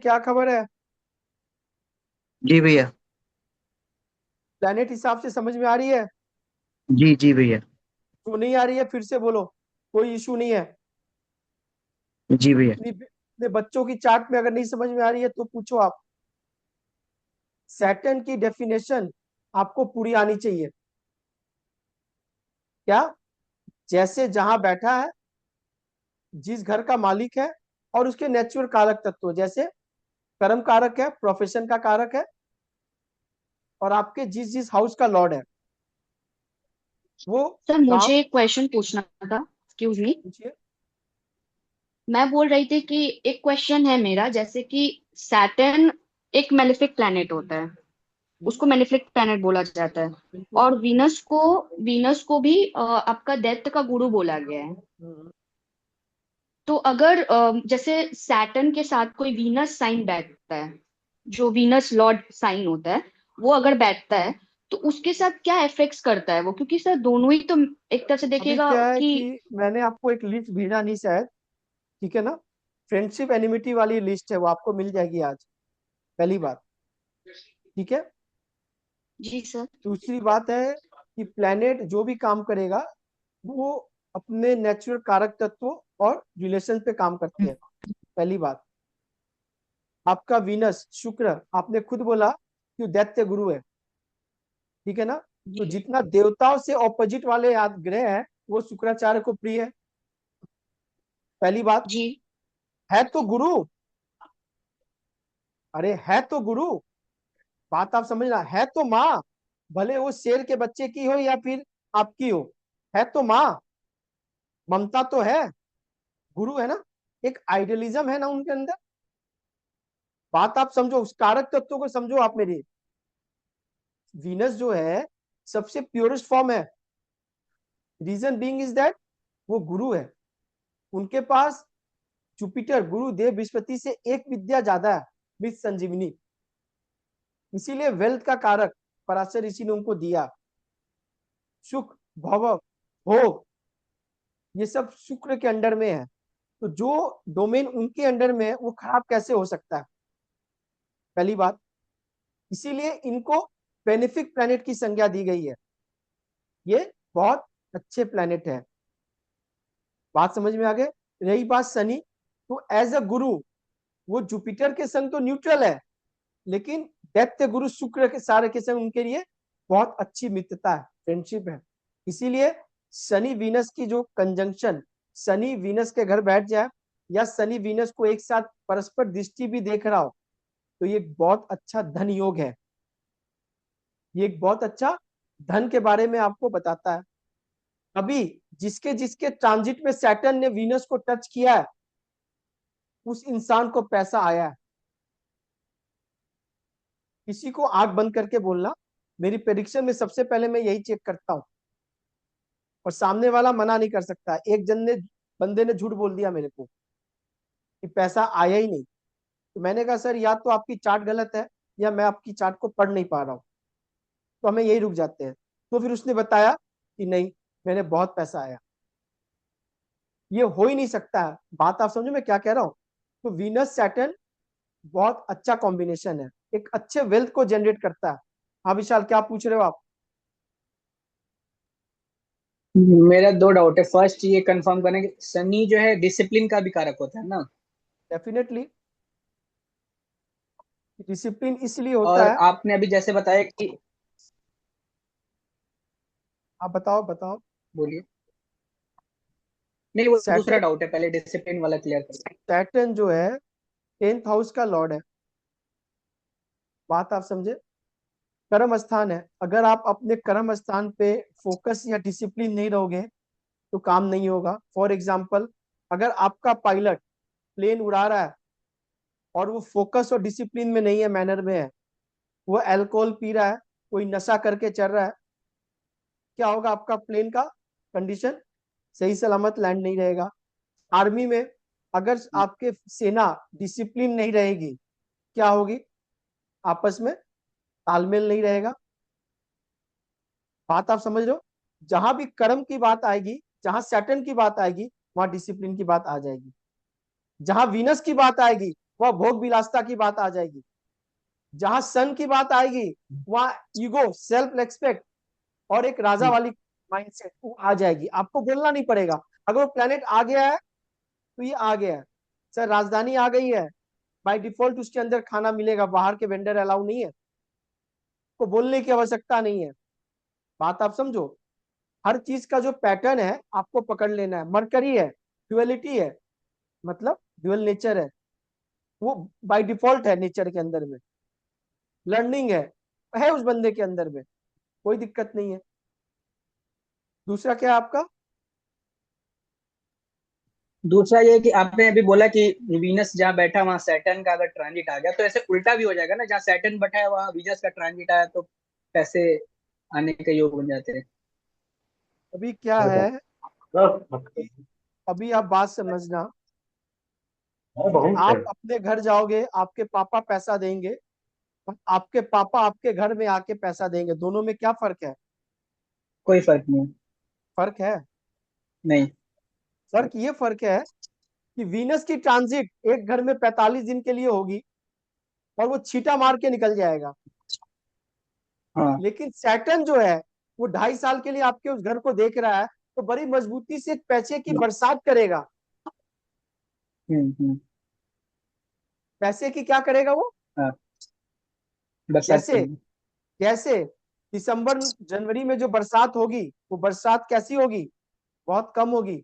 क्या खबर है? जी भैया। प्लेनेट हिसाब से समझ में आ रही है? जी जी भैया। जो नहीं आ रही है फिर से बोलो। कोई इशू नहीं है। जी भैया। अपने बच्चों की चार्ट में अगर नहीं समझ में आ रही है तो पूछो आप। सैटर्न की डेफिनेशन आपको पूरी आनी चाहिए। क्या? जैसे जहां बैठा है, जिस घर का मालिक है, और उसके नेचुरल कारक तत्व, जैसे कर्म कारक है, प्रोफेशन का कारक है, और आपके जिस जिस हाउस का लॉर्ड है वो सर काम। मुझे एक क्वेश्चन पूछना था। Excuse me. पूछिए। मैं बोल रही थी कि एक क्वेश्चन है मेरा, जैसे कि सैटर्न एक मेलेफिक प्लैनेट होता है। उसको मेलेफिक प्लैनेट बोला जाता है। बिल्कुल। और वीनस को भी आपका दैत्य का गुरु बोला गया है। हम्म। तो अगर जैसे सैटर्न के साथ कोई वीनस साइन बैठता है, जो वीनस लॉर्ड साइन होता है, वो अगर बैठता है तो उसके साथ क्या इफेक्ट्स करता है वो, क्योंकि सर दोनों ही तो एक तरह से अभी देखिएगा क्या है कि। कि मैंने आपको एक लिस्ट भेजा नहीं शायद। ठीक है ना? फ्रेंडशिप एनिमिटी वाली लिस्ट है, वो आपको मिल जाएगी आज। पहली बात। ठीक है। जी सर। दूसरी बात है कि प्लेनेट जो भी काम करेगा वो अपने नेचुरल कारक तत्वों और रिलेशन पे काम करते हैं। पहली बात। आपका वीनस शुक्र, आपने खुद बोला कि वो दैत्य गुरु है। ठीक है ना? तो जी जितना देवताओं से ऑपोजिट वाले ग्रह हैं वो शुक्राचार्य को प्रिय है। पहली बात। जी है तो गुरु। अरे है तो गुरु। बात आप समझना, है तो माँ। भले वो शेर के बच्चे की हो या फिर आपकी हो, है तो माँ। ममता तो है। गुरु है ना। एक आइडियलिज्म है ना उनके अंदर। बात आप समझो, उस कारक तत्व को समझो आप मेरी। वीनस जो है सबसे प्योरेस्ट फॉर्म है। रीजन बीइंग इज दैट वो गुरु है। उनके पास जुपिटर गुरुदेव बृहस्पति से एक विद्या ज्यादा है, विद संजीवनी। इसीलिए वेल्थ का कारक पराशर ऋषि ने उनको दिया। सुख, भव, भोग, ये सब शुक्र के अंडर में है। तो जो डोमेन उनके अंडर में है वो खराब कैसे हो सकता है? पहली बात। इसीलिए इनको बेनिफिक प्लैनेट की संज्ञा दी गई है। ये बहुत अच्छे प्लैनेट है। बात समझ में आ गए? रही बात शनि, तो एज अ गुरु वो जुपिटर के संग तो न्यूट्रल है, लेकिन दैत्य गुरु शुक्र के सारे के संग उनके लिए बहुत अच्छी मित्रता है, फ्रेंडशिप है। इसीलिए शनि वीनस की जो कंजंक्शन, शनि वीनस के घर बैठ जाए या शनि वीनस को एक साथ परस्पर दृष्टि भी देख रहा हो, तो ये बहुत अच्छा धन योग है। ये एक बहुत अच्छा धन के बारे में आपको बताता है। अभी जिसके जिसके ट्रांजिट में सैटर्न ने वीनस को टच किया है उस इंसान को पैसा आया है। किसी को आंख बंद करके बोलना, मेरी प्रेडिक्शन में सबसे पहले मैं यही चेक करता हूँ, और सामने वाला मना नहीं कर सकता। एक जन ने, बंदे ने झूठ बोल दिया मेरे को कि पैसा आया ही नहीं। तो मैंने कहा सर या तो आपकी चार्ट गलत है या मैं आपकी चार्ट को पढ़ नहीं पा रहा हूँ। तो हमें यही रुक जाते हैं। तो फिर उसने बताया कि नहीं, मैंने बहुत पैसा आया। ये हो ही नहीं सकता है। बात आप समझो मैं क्या कह रहा हूँ? तो वीनस सैटर्न बहुत अच्छा कॉम्बिनेशन है, एक अच्छे वेल्थ को जनरेट करता है। हाँ विशाल, क्या पूछ रहे हो आप? मेरा दो डाउट है। फर्स्ट ये कंफर्म करना कि सनी जो है डिसिप्लिन का भी कारक होता है ना। डेफिनेटली। डिसिप्लिन इसलिए होता और है। आपने अभी जैसे बताया कि, आप बताओ बताओ। बोलिए। नहीं, वो दूसरा सैटर्न, डाउट है, पहले डिसिप्लिन वाला क्लियर कर। सैटर्न जो है 10th हाउस का लॉर्ड है। बात आप समझे? कर्म स्थान है। अगर आप अपने कर्म स्थान पे फोकस या डिसिप्लिन नहीं रहोगे तो काम नहीं होगा। फॉर एग्जाम्पल, अगर आपका पायलट प्लेन उड़ा रहा है और वो फोकस और डिसिप्लिन में नहीं है, मैनर में है, वो अल्कोहल पी रहा है, कोई नशा करके चल रहा है, क्या होगा? आपका प्लेन का कंडीशन सही सलामत लैंड नहीं रहेगा। आर्मी में अगर आपके सेना डिसिप्लिन नहीं रहेगी, क्या होगी? आपस में तालमेल नहीं रहेगा। बात आप समझ रहे हो? जहां भी कर्म की बात आएगी, जहां सैटर्न की बात आएगी, वहां डिसिप्लिन की बात आ जाएगी। जहां वीनस की बात आएगी वह भोग विलासता की बात आ जाएगी। जहां सन की बात आएगी वहां ईगो, सेल्फ रेस्पेक्ट और एक राजा वाली माइंडसेट वो आ जाएगी। आपको बोलना नहीं पड़ेगा। अगर वो प्लेनेट आ गया है तो ये आ गया है। सर राजधानी आ गई है, बाय डिफॉल्ट उसके अंदर खाना मिलेगा, बाहर के वेंडर अलाउ नहीं है, को बोलने की आवश्यकता नहीं है। बात आप समझो। हर चीज का जो पैटर्न है आपको पकड़ लेना है। मरकरी है, ड्युअलिटी है, मतलब ड्युअल नेचर है, वो बाय डिफॉल्ट है नेचर के अंदर में। लर्निंग है उस बंदे के अंदर में, कोई दिक्कत नहीं है। दूसरा क्या है आपका? दूसरा ये कि आपने अभी बोला कि वीनस जहाँ बैठा वहां सैटर्न का अगर ट्रांजिट आ गया तो ऐसे उल्टा भी हो जाएगा ना, जहाँ सैटर्न बैठा है वहां वीनस का ट्रांजिट आया तो पैसे आने के योग बन जाते हैं। अभी क्या है कि अभी आप बात समझना कि आप अपने घर जाओगे, आपके पापा पैसा देंगे और आपके पापा आपके घर में आके पैसा देंगे, दोनों में क्या फर्क है? कोई फर्क नहीं। फर्क है। नहीं। फर्क ये फर्क है कि वीनस की ट्रांजिट एक घर में 45 दिन के लिए होगी और वो छीटा मार के निकल जाएगा। हाँ। लेकिन सैटर्न जो है वो 2.5 साल के लिए आपके उस घर को देख रहा है, तो बड़ी मजबूती से पैसे की बरसात करेगा। हम्म। पैसे की क्या करेगा वो? हाँ, बरसात कैसे? करेंगे। कैसे? दिसंबर जनवरी में जो बरसात होगी वो बरसात कैसी होगी? बहुत कम होगी।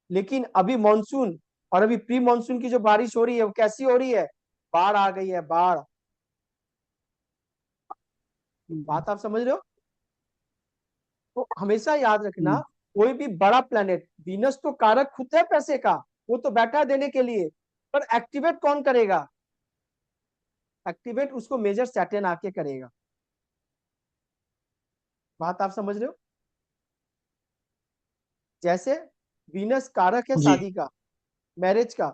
लेकिन अभी मॉनसून और अभी प्री मॉनसून की जो बारिश हो रही है वो कैसी हो रही है? बाढ़ आ गई है, बाढ़। हम्म, बात आप समझ रहे हो? तो हमेशा याद रखना, हम्म, कोई भी बड़ा प्लेनेट, वीनस तो कारक खुद है पैसे का, वो तो बैठा है देने के लिए, पर एक्टिवेट कौन करेगा? एक्टिवेट उसको मेजर सैटर्न आके करेगा। बात आप समझ रहे हो? जैसे वीनस कारक है जी। शादी का, मैरिज का,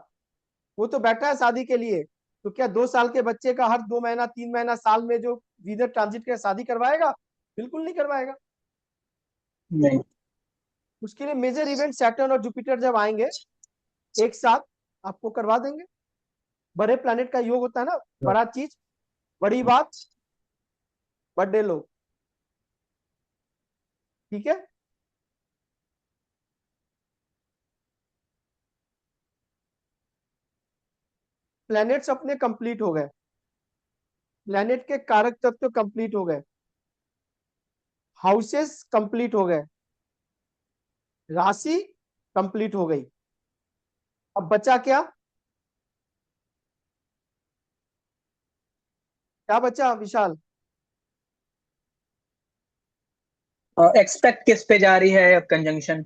वो तो बैठा है शादी के लिए। तो क्या 2 साल के बच्चे का हर 2 महीना 3 महीना साल में जो वीनस ट्रांजिट कर शादी करवाएगा? बिल्कुल नहीं करवाएगा। नहीं। उसके लिए मेजर इवेंट सैटर्न और जुपिटर जब आएंगे एक साथ, आपको करवा देंगे। बड़े प्लैनेट का योग होता है ना, बड़ा चीज, बड़ी बात, बर्थडे लोग। ठीक है। प्लैनेट्स अपने कंप्लीट हो गए, प्लैनेट के कारक तत्व कंप्लीट हो गए, हाउसेस कंप्लीट हो गए, राशि कंप्लीट हो गई। अब बचा क्या? क्या बचा विशाल? एक्सपेक्ट किस पे जा रही है कंजंक्शन।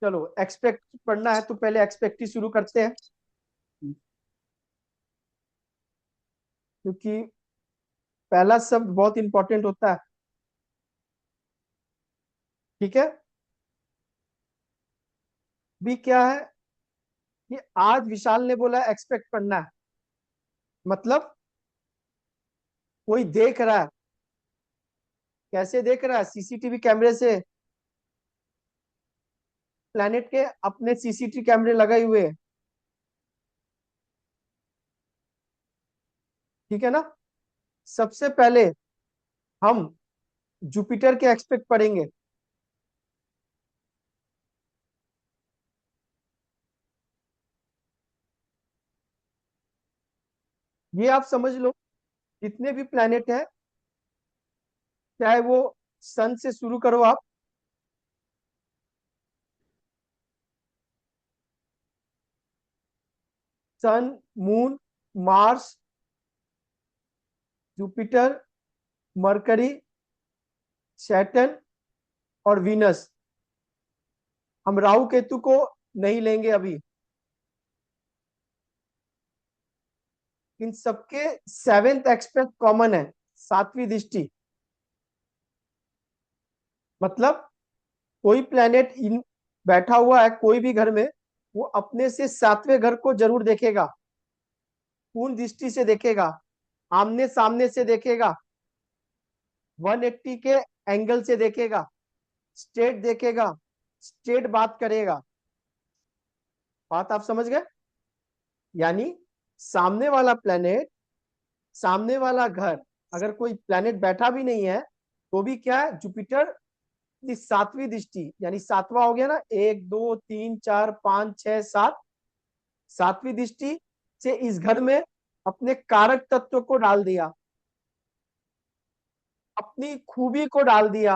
चलो एक्सपेक्ट पढ़ना है तो पहले एक्सपेक्ट ही शुरू करते हैं, क्योंकि पहला शब्द बहुत इंपॉर्टेंट होता है। ठीक है। भी क्या है कि आज विशाल ने बोला एक्सपेक्ट पढ़ना है, मतलब कोई देख रहा है। कैसे देख रहा है? सीसीटीवी कैमरे से। प्लैनेट के अपने सीसीटीवी कैमरे लगाए हुए हैं। ठीक है ना। सबसे पहले हम जुपिटर के एक्सपेक्ट पढ़ेंगे। ये आप समझ लो, जितने भी प्लैनेट है, चाहे वो सन से शुरू करो आप, sun, moon, Mars, Jupiter, Mercury, Saturn और वीनस। हम राहु केतु को नहीं लेंगे अभी। इन सबके सेवेंथ एक्सपेक्ट कॉमन है, सातवीं दृष्टि। मतलब कोई प्लेनेट इन बैठा हुआ है कोई भी घर में, वो अपने से सातवें घर को जरूर देखेगा, पूर्ण दृष्टि से देखेगा, आमने सामने से देखेगा, 180 के एंगल से देखेगा, स्ट्रेट देखेगा, स्ट्रेट बात करेगा। बात आप समझ गए? यानी सामने वाला प्लेनेट, सामने वाला घर, अगर कोई प्लेनेट बैठा भी नहीं है तो भी क्या है, जुपिटर की सातवीं दृष्टि, यानी सातवां हो गया ना, 1 2 3 4 5 6 7, सातवीं दृष्टि से इस घर में अपने कारक तत्व को डाल दिया, अपनी खूबी को डाल दिया,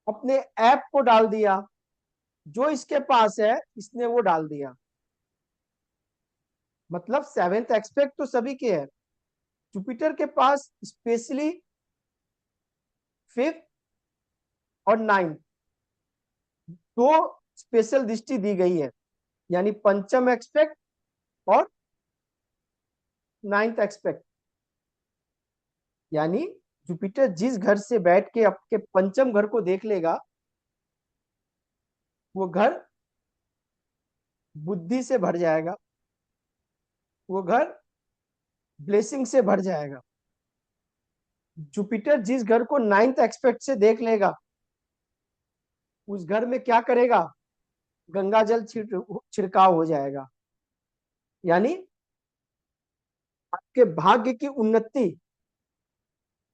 अपने ऐप को डाल दिया, जो इसके पास है इसने वो डाल दिया। मतलब सेवेंथ एक्सपेक्ट तो सभी के है, जुपिटर के पास स्पेशली फिफ्थ और नाइन्थ दो स्पेशल दृष्टि दी गई है, यानी पंचम एक्सपेक्ट और नाइन्थ एक्सपेक्ट। यानी जुपिटर जिस घर से बैठ के आपके पंचम घर को देख लेगा, वो घर बुद्धि से भर जाएगा, वो घर ब्लेसिंग से भर जाएगा। जुपिटर जिस घर को नाइन्थ एक्सपेक्ट से देख लेगा, उस घर में क्या करेगा, गंगा जल छिड़काव हो जाएगा। यानी आपके भाग्य की उन्नति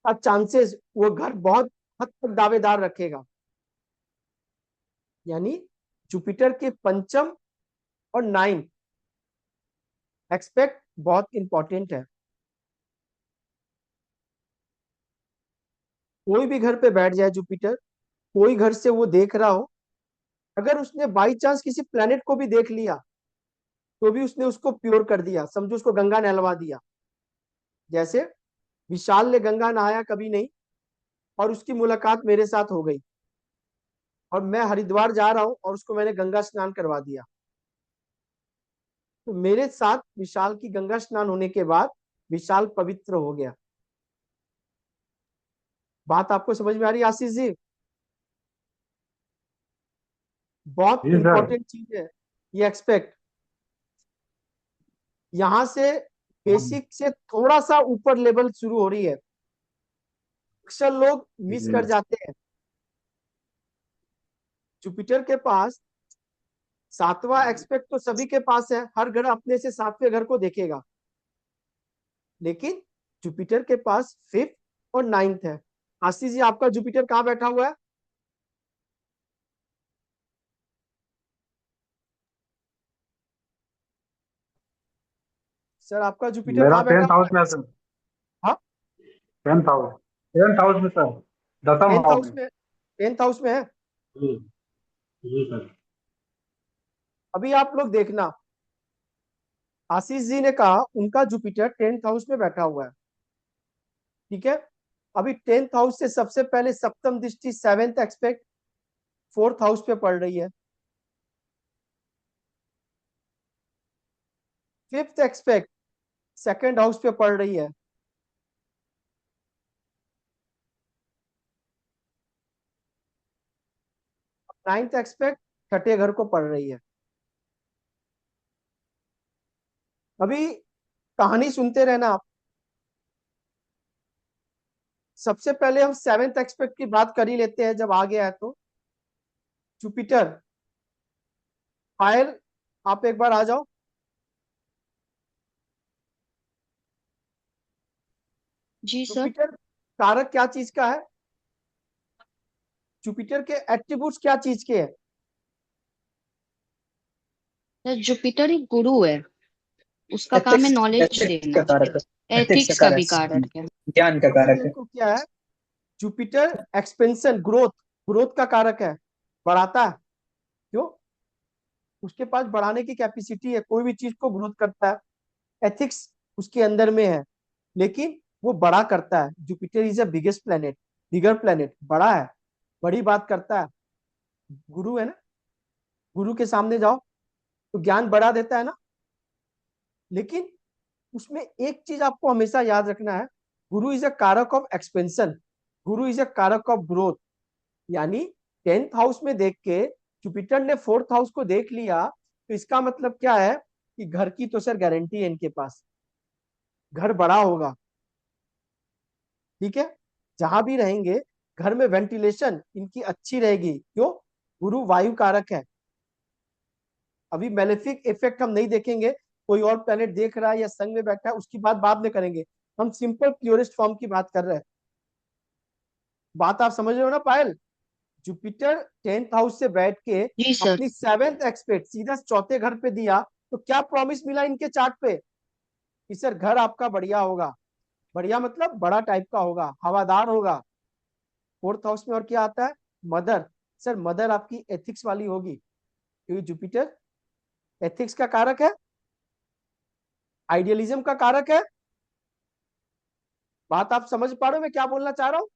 का चांसेस वो घर बहुत हद तक दावेदार रखेगा। यानी जुपिटर के पंचम और नाइन्थ एक्सपेक्ट बहुत इंपॉर्टेंट है। कोई भी घर पे बैठ जाए जुपिटर, कोई घर से वो देख रहा हो, अगर उसने बाई चांस किसी प्लेनेट को भी देख लिया तो भी उसने उसको प्योर कर दिया, समझो उसको गंगा नहलवा दिया। जैसे विशाल ने गंगा नहाया कभी नहीं, और उसकी मुलाकात मेरे साथ हो गई, और मैं हरिद्वार जा रहा हूं और उसको मैंने गंगा स्नान करवा दिया, तो मेरे साथ विशाल की गंगा स्नान होने के बाद विशाल पवित्र हो गया। बात आपको समझ में आ रही है आशीष जी? बहुत जी सर। इंपॉर्टेंट चीज है ये एक्सपेक्ट। यहां से बेसिक से थोड़ा सा ऊपर लेवल शुरू हो रही है, अक्सर लोग मिस जी कर जाते हैं। जुपिटर के पास सातवां एक्सपेक्ट तो सभी के पास है, हर घर अपने से सातवें घर को देखेगा, लेकिन जुपिटर के पास फिफ्थ और नाइन्थ है। आशीष जी, आपका जुपिटर कहाँ बैठा हुआ है? सर आपका जुपिटर मेरा कहाँ बैठा 10th हुआ हाउस है? में है सर। हाँ, 10th हाउस, 10th हाउस में सर, दसम टेंथ हाउस हाउस में। में, टेंथ हाउस में है। जी जी सर। अभी आप लोग देखना, आशीष जी ने कहा उनका जुपिटर टेंथ हाउस में बैठा हुआ है, ठीक है। अभी टेंथ हाउस से सबसे पहले सप्तम दृष्टि सेवेंथ एक्सपेक्ट फोर्थ हाउस पे पड़ रही है, फिफ्थ एक्सपेक्ट सेकंड हाउस पे पड़ रही है, नाइन्थ एक्सपेक्ट छठे घर को पड़ रही है। अभी कहानी सुनते रहना आप। सबसे पहले हम सेवेंथ एक्सपेक्ट की बात कर ही लेते हैं, जब आ गया है तो। जुपिटर, फायर, आप एक बार आ जाओ। जी सर। जुपिटर कारक क्या चीज का है? जुपिटर के एट्रीब्यूट्स क्या चीज के हैं? सर जुपिटर एक गुरु है, उसका काम है एथिक्स, नॉलेज एथिक्स का देना। कारक है, एथिक्स का एथिक्स का भी कारक है, कारक है। ज्ञान का अभी कारक है। देखो क्या है, जुपिटर एक्सपेंशन, ग्रोथ, ग्रोथ का कारक है, बढ़ाता है। क्यों? उसके पास बढ़ाने की कैपेसिटी है, कोई भी चीज को ग्रोथ करता है। एथिक्स उसके अंदर में है, लेकिन वो बड़ा करता है। Jupiter is a biggest planet, bigger planet, बड़ा है, बड़ी बात करता है। गुरु है ना, गुरु के सामने जाओ तो ज्ञान बढ़ा देता है ना। लेकिन उसमें एक चीज आपको हमेशा याद रखना है, गुरु इज अ कारक of expansion, Guru is a कारक ऑफ ग्रोथ। यानी टेंथ हाउस में देख के जुपिटर ने फोर्थ हाउस को देख लिया, तो इसका मतलब क्या है कि घर की तो सर गारंटी है इनके पास, घर बड़ा होगा, ठीक है। जहां भी रहेंगे घर में वेंटिलेशन इनकी अच्छी रहेगी। क्यों? गुरु वायु कारक है। अभी मेलेफिक इफेक्ट हम नहीं देखेंगे, कोई और प्लेनेट देख रहा है या संग में बैठा है, उसकी बात बाद में करेंगे। हम सिंपल प्योरेस्ट फॉर्म की बात कर रहे हैं। बात आप समझ रहे हो ना पायल? जुपिटर 10th हाउस से बैठ के जी सर। अपनी 7th एक्सपेक्ट सीधा चौथे घर पे दिया, तो क्या प्रॉमिस मिला इनके चार्ट पे कि सर घर आपका बढ़िया होगा। बढ़िया मतलब बड़ा टाइप का होगा, हवादार होगा। 4th हाउस में और क्या आता है? मदर। सर मदर आपकी एथिक्स वाली होगी, क्योंकि जुपिटर एथिक्स का कारक है, आइडियलिज्म का कारक है। बात आप समझ पा रहे हो मैं क्या बोलना चाह रहा हूँ?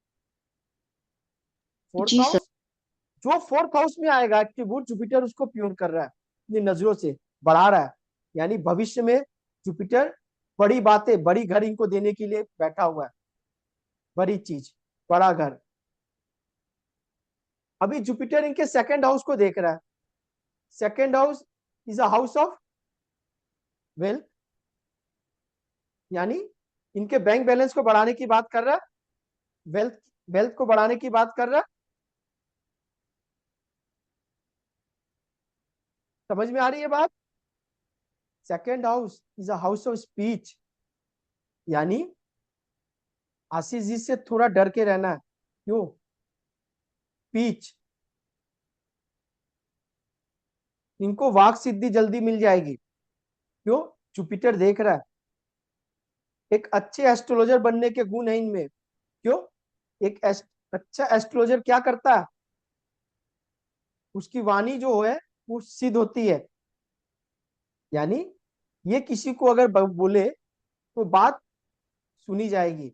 फोर्थ जी सर। हाउस, जो 4th हाउस में आएगा एट्रीब्यूट, जुपिटर उसको प्योर कर रहा है, अपनी नजरों से बढ़ा रहा है। यानी भविष्य में जुपिटर बड़ी बातें, बड़ी घर इनको देने के लिए बैठा हुआ है। बड़ी चीज, बड़ा घर। अभी जुपिटर इनके 2nd हाउस को देख रहा है। 2nd house is a house of wealth, यानी इनके बैंक बैलेंस को बढ़ाने की बात कर रहा है, वेल्थ वेल्थ को बढ़ाने की बात कर रहा है। समझ में आ रही है बात? 2nd house is a house of speech, यानी आशीष जी से थोड़ा डर के रहना है। क्यों? स्पीच, इनको वाक सिद्धि जल्दी मिल जाएगी। क्यों? जुपिटर देख रहा है। एक अच्छे एस्ट्रोलॉजर बनने के गुण है इनमें। क्यों? एक अच्छा एस्ट्रोलॉजर क्या करता है? उसकी वाणी जो है वो सिद्ध होती है, यानी ये किसी को अगर बोले तो बात सुनी जाएगी।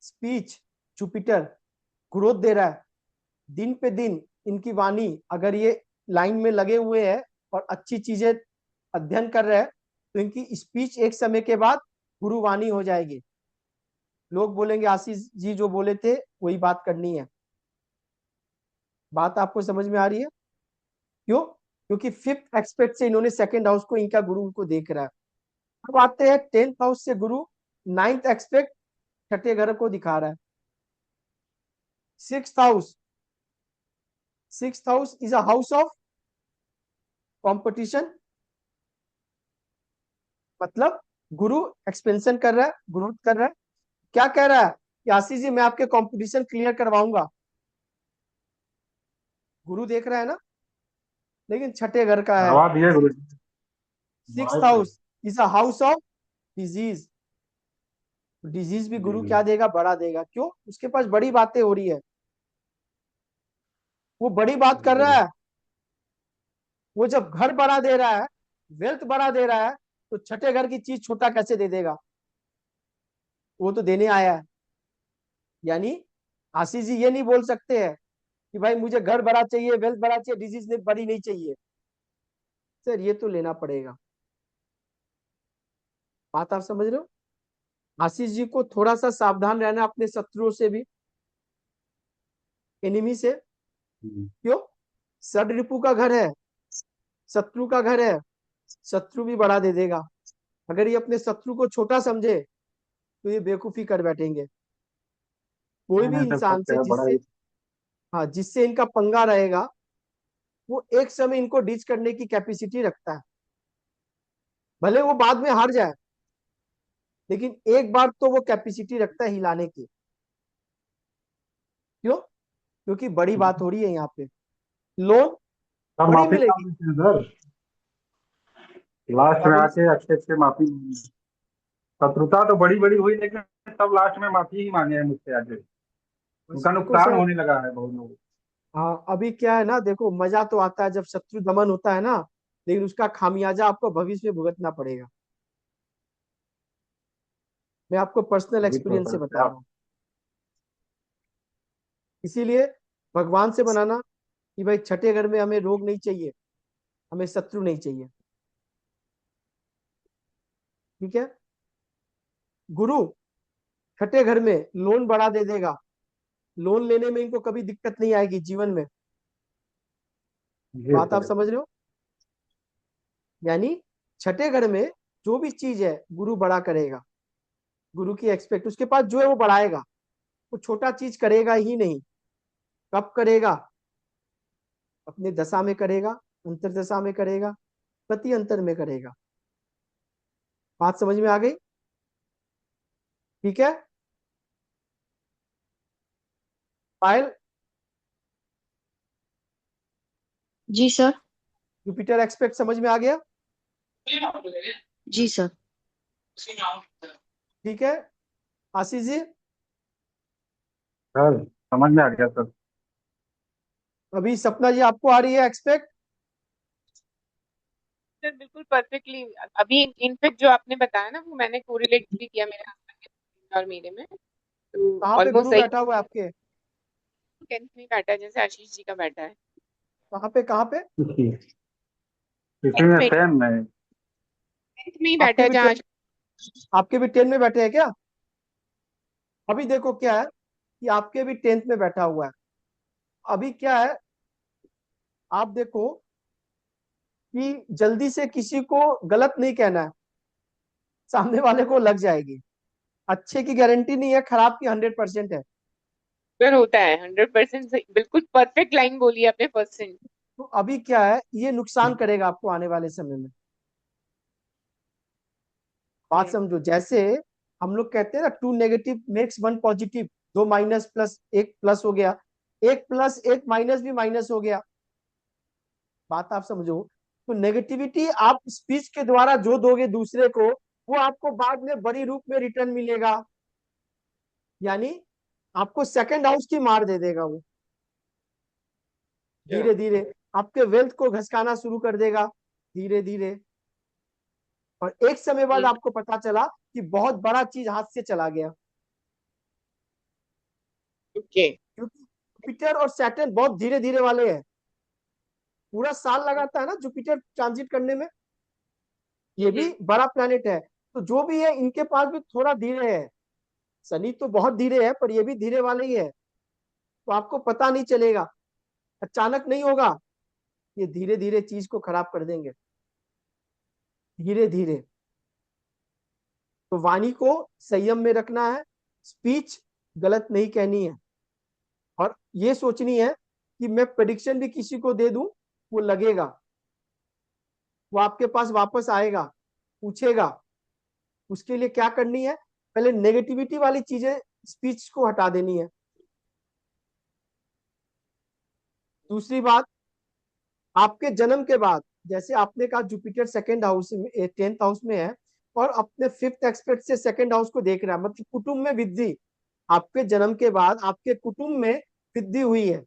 स्पीच, जुपिटर ग्रोथ दे रहा है दिन पे दिन। इनकी वाणी अगर ये लाइन में लगे हुए हैं और अच्छी चीजें अध्ययन कर रहे हैं, तो इनकी स्पीच एक समय के बाद गुरुवाणी हो जाएगी। लोग बोलेंगे आशीष जी जो बोले थे वही बात करनी है। बात आपको समझ में आ रही है? क्यों? क्योंकि 5th एक्सपेक्ट से इन्होंने 2nd हाउस को, इनका गुरु को देख रहा है। अब आते हैं 10th हाउस से गुरु 9th एक्सपेक्ट छठे घर को दिखा रहा है। 6th house is a house of competition, मतलब गुरु एक्सपेंशन कर रहा है, ग्रोथ कर रहा है। क्या कह रहा है कि आशीष जी मैं आपके कंपटीशन क्लियर करवाऊंगा। गुरु देख रहा है ना, लेकिन छठे घर का है। करवा दिए गुरु जी। 6th house is a house of disease. Disease भी गुरु क्या देगा? बड़ा देगा। क्यों? उसके पास बड़ी बातें हो रही है, वो बड़ी बात कर रहा है। वो जब घर बड़ा दे रहा है, वेल्थ बड़ा दे रहा है, तो छठे घर की चीज छोटा कैसे दे देगा? वो तो देने आया है। यानी आशीष जी ये नहीं बोल सकते हैं कि भाई मुझे घर बड़ा चाहिए, वेल्थ बड़ा चाहिए, डिजीज बड़ी नहीं चाहिए। सर ये तो लेना पड़ेगा। बात आप समझ रहे हो? आशीष जी को थोड़ा सा सावधान रहना अपने शत्रुओं से भी, एनिमी से। क्यों? षड रिपु का घर है, शत्रु का घर है। शत्रु भी बढ़ा दे देगा। अगर ये अपने शत्रु को छोटा समझे तो ये बेवकूफी कर बैठेंगे। कोई भी नहीं सब इंसान सत्य से है, बड़ा जिससे, हाँ जिससे इनका पंगा रहेगा, वो एक समय इनको डीच करने की कैपेसिटी रखता है। भले वो बाद में हार जाए, लेकिन एक बार तो वो कैपेसिटी रखता है हिलाने की। क्यों? क्योंकि बड़ी बात हो रही है यहाँ पे। लोन सब बड़ी माफी मिलेगी। मांगी थी सर, लास्ट क्या में बोले? आके अच्छे अच्छे माफी मांगी। शत्रुता तो बड़ी बड़ी हुई, लेकिन सब लास्ट में माफी ही मांगे हैं मुझसे आके। बस उनका देखो नुकसान सर, होने लगा है बहुत लोगों हाँ अभी क्या है ना, देखो मजा तो आता है जब शत्रु दमन होता है ना, लेकिन उसका खामियाजा आपको भविष्य में भुगतना पड़ेगा। मैं आपको पर्सनल को। अभी तो एक्सपीरियंस से सर बता क्या। रहा हूँ। इसीलिए भगवान से बनाना कि भाई छठे घर में हमें रोग नहीं चाहिए, हमें शत्रु नहीं चाहिए। ठीक है? गुरु छठे घर में लोन बढ़ा दे देगा। लोन लेने में इनको कभी दिक्कत नहीं आएगी जीवन में। जी बात आप सर। समझ रहे हो? यानी छठे घर में जो भी चीज है गुरु बड़ा करेगा। गुरु की एक्सपेक्ट उसके पास जो है वो बढ़ाएगा। वो छोटा चीज करेगा ही नहीं। कब करेगा? अपने दशा में करेगा, अंतर दशा में करेगा, प्रति अंतर में करेगा। बात समझ में आ गई? ठीक है पायल, जी सर। जुपिटर एक्सपेक्ट समझ में आ गया? जी सर। ठीक है आशीष जी, सर समझ में आ गया सर। अभी सपना जी आपको आ रही है एक्सपेक्ट? सर बिल्कुल परफेक्टली। अभी इनफेक्ट जो आपने बताया ना वो मैंने कोरिलेट भी किया मेरे हस्बैंड के और मेरे में, तो कहाँ पे ऑलमोस्ट गुरु सही। बैठा हुआ है आपके? 10th में बैठा है जैसे आशीष जी का बैठा है। कहाँ पे कहाँ पे? इसी इसी 10th में में सेम में। 10th में ही बैठा आपके है भी जहाँ। आपके भी 10 में बैठे हैं क्या? अभी देखो क्या है कि आपके भी 10th में बैठा हुआ है। अभी क्या है, आप देखो कि जल्दी से किसी को गलत नहीं कहना है, सामने वाले को लग जाएगी। अच्छे की गारंटी नहीं है, खराब की 100% है। सर होता है 100% बिल्कुल परफेक्ट लाइन बोली आपने 100%। तो अभी क्या है, ये नुकसान करेगा आपको आने वाले समय में। बात समझो, जैसे हम लोग कहते हैं ना, 2 negative makes 1 positive, 2 minus plus 1 plus हो गया, 1 प्लस 1 माइनस भी माइनस हो गया। बात आप समझो, तो नेगेटिविटी आप स्पीच के द्वारा जो दोगे दूसरे को, वो आपको बाद में बड़ी रूप में रिटर्न मिलेगा। यानी आपको सेकंड हाउस की मार दे देगा वो, धीरे धीरे आपके वेल्थ को घसकाना शुरू कर देगा, धीरे धीरे। और एक समय बाद आपको पता चला कि बहुत बड़ा चीज हाथ से चला गया। ओके। क्योंकि जुपिटर और सैटर्न बहुत धीरे धीरे वाले हैं, पूरा साल लगाता है ना जुपिटर ट्रांजिट करने में। ये भी बड़ा प्लेनेट है, तो जो भी है इनके पास भी थोड़ा धीरे है। शनि तो बहुत धीरे है, पर ये भी धीरे वाले ही है। तो आपको पता नहीं चलेगा, अचानक नहीं होगा, ये धीरे धीरे चीज को खराब कर देंगे, धीरे धीरे। तो वाणी को संयम में रखना है, स्पीच गलत नहीं कहनी है, और ये सोचनी है कि मैं प्रेडिक्शन भी किसी को दे दूं, वो लगेगा, वो आपके पास वापस आएगा, पूछेगा। उसके लिए क्या करनी है, पहले नेगेटिविटी वाली चीजें स्पीच को हटा देनी है। दूसरी बात, आपके जन्म के बाद, जैसे आपने कहा जुपिटर सेकंड हाउस में, 10th हाउस में है, और अपने 5th एक्सपेक्ट से सेकंड हाउस को देख रहा है, मतलब कुटुंब में वृद्धि। आपके जन्म के बाद आपके कुटुंब में वृद्धि हुई है,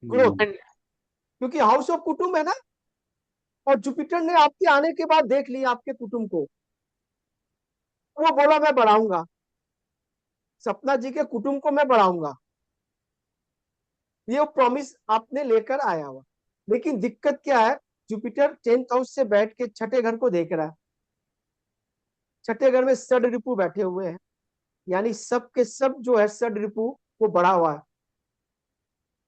ग्रोथ, क्योंकि हाउस ऑफ कुटुंब है ना। और जुपिटर ने आपके आने के बाद देख लिया आपके कुटुंब को, वो बोला मैं बढ़ाऊंगा, सपना जी के कुटुंब को मैं बढ़ाऊंगा, ये प्रॉमिस आपने लेकर आया हुआ। लेकिन दिक्कत क्या है, जुपिटर 10th हाउस से बैठ के छठे घर को देख रहा है। छठे घर में षड रिपु बैठे हुए हैं, यानी सब के सब जो है षड रिपु वो बढ़ा हुआ है।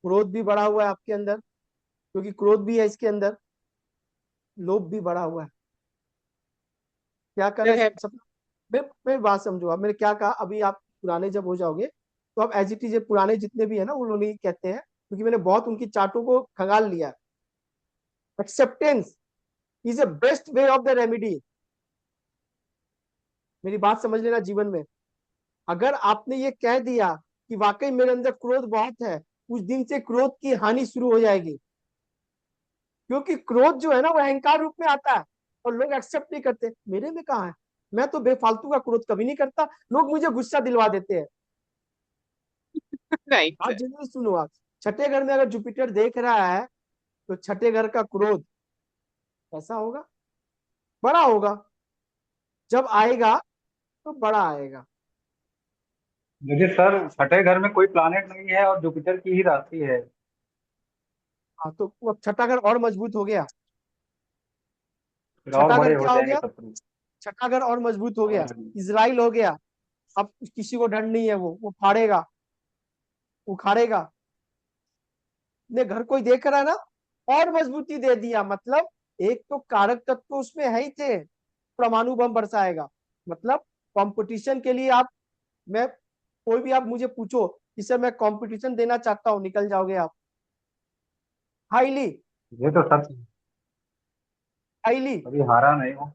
क्रोध भी बढ़ा हुआ है आपके अंदर, क्योंकि क्रोध भी है इसके अंदर, लोभ भी बढ़ा हुआ है। क्या करना सर है है। सब, मैं बात समझो। अब मैंने क्या कहा, अभी आप पुराने जब हो जाओगे तो आप एज इट इज पुराने जितने भी है ना, वो लोग नहीं कहते हैं, क्योंकि मैंने बहुत उनकी चार्टों को खंगाल लिया। Acceptance is a best way of the remedy. मेरी बात समझ लेना, जीवन में अगर आपने ये कह दिया कि वाकई मेरे अंदर क्रोध बहुत है, उस दिन से क्रोध की हानि शुरू हो जाएगी। क्योंकि क्रोध जो है ना, वो अहंकार रूप में आता है, और लोग एक्सेप्ट नहीं करते। मेरे में कहा है, मैं तो बेफालतू का क्रोध कभी नहीं करता, लोग मुझे गुस्सा दिलवा देते हैं। राइट बात सर। जरूर सुनो आप, छठे घर में अगर जुपिटर देख रहा है, तो छठे घर का क्रोध कैसा होगा, बड़ा होगा। जब आएगा तो बड़ा आएगा। देखिए सर, छठे घर में कोई प्लानेट नहीं है और जुपिटर की ही राशि है। हाँ, तो वो छठा घर और मजबूत हो गया। फिर और छठा घर बड़े हो क्या हो जाएंगे गया, शत्रु। छठा घर और मजबूत हो गया, और इजराइल हो गया। अब किसी को डर नहीं है, वो फाड़ेगा, उखाड़ेगा। ने घर कोई देख रहा है ना, और मजबूती दे दिया। मतलब एक तो कारक तत्व तो उसमें है ही थे, परमाणु बम बरसाएगा। मतलब कंपटीशन के लिए आप, मैं, कोई भी आप मुझे पूछो कि सर मैं कंपटीशन देना चाहता हूँ, निकल जाओगे आप हाईली। ये तो सच है। हाईली, अभी हारा नहीं हूँ,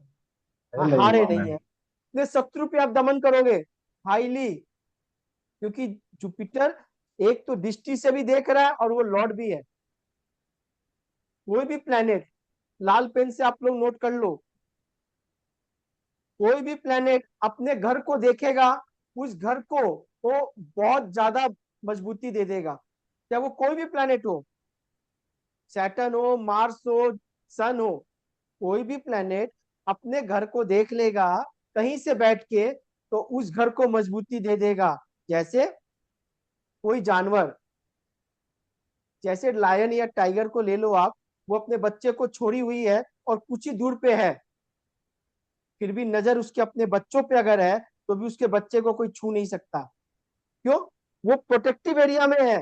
फेल नहीं हारे हुआ मैं। नहीं है, अपने शत्रु पे आप दमन करोगे, हाईली, क्योंकि जुपिटर एक तो दृष्टि से भी देख रहा है और वो लॉर्ड भी है। कोई भी प्लेनेट, लाल पेन से आप लोग नोट कर लो, कोई भी प्लेनेट अपने घर को देखेगा, उस घर को वो बहुत ज्यादा मजबूती दे देगा, चाहे वो कोई भी प्लेनेट हो, सैटर्न हो, मार्स हो, सन हो, कोई भी प्लेनेट अपने घर को देख लेगा कहीं से बैठ के, तो उस घर को मजबूती दे देगा। जैसे कोई जानवर, जैसे लायन या टाइगर को ले लो आप, वो अपने बच्चे को छोड़ी हुई है और कुछ ही दूर पे है, फिर भी नजर उसके अपने बच्चों पे अगर है तो भी उसके बच्चे को कोई छू नहीं सकता। क्यों? वो प्रोटेक्टिव एरिया में है।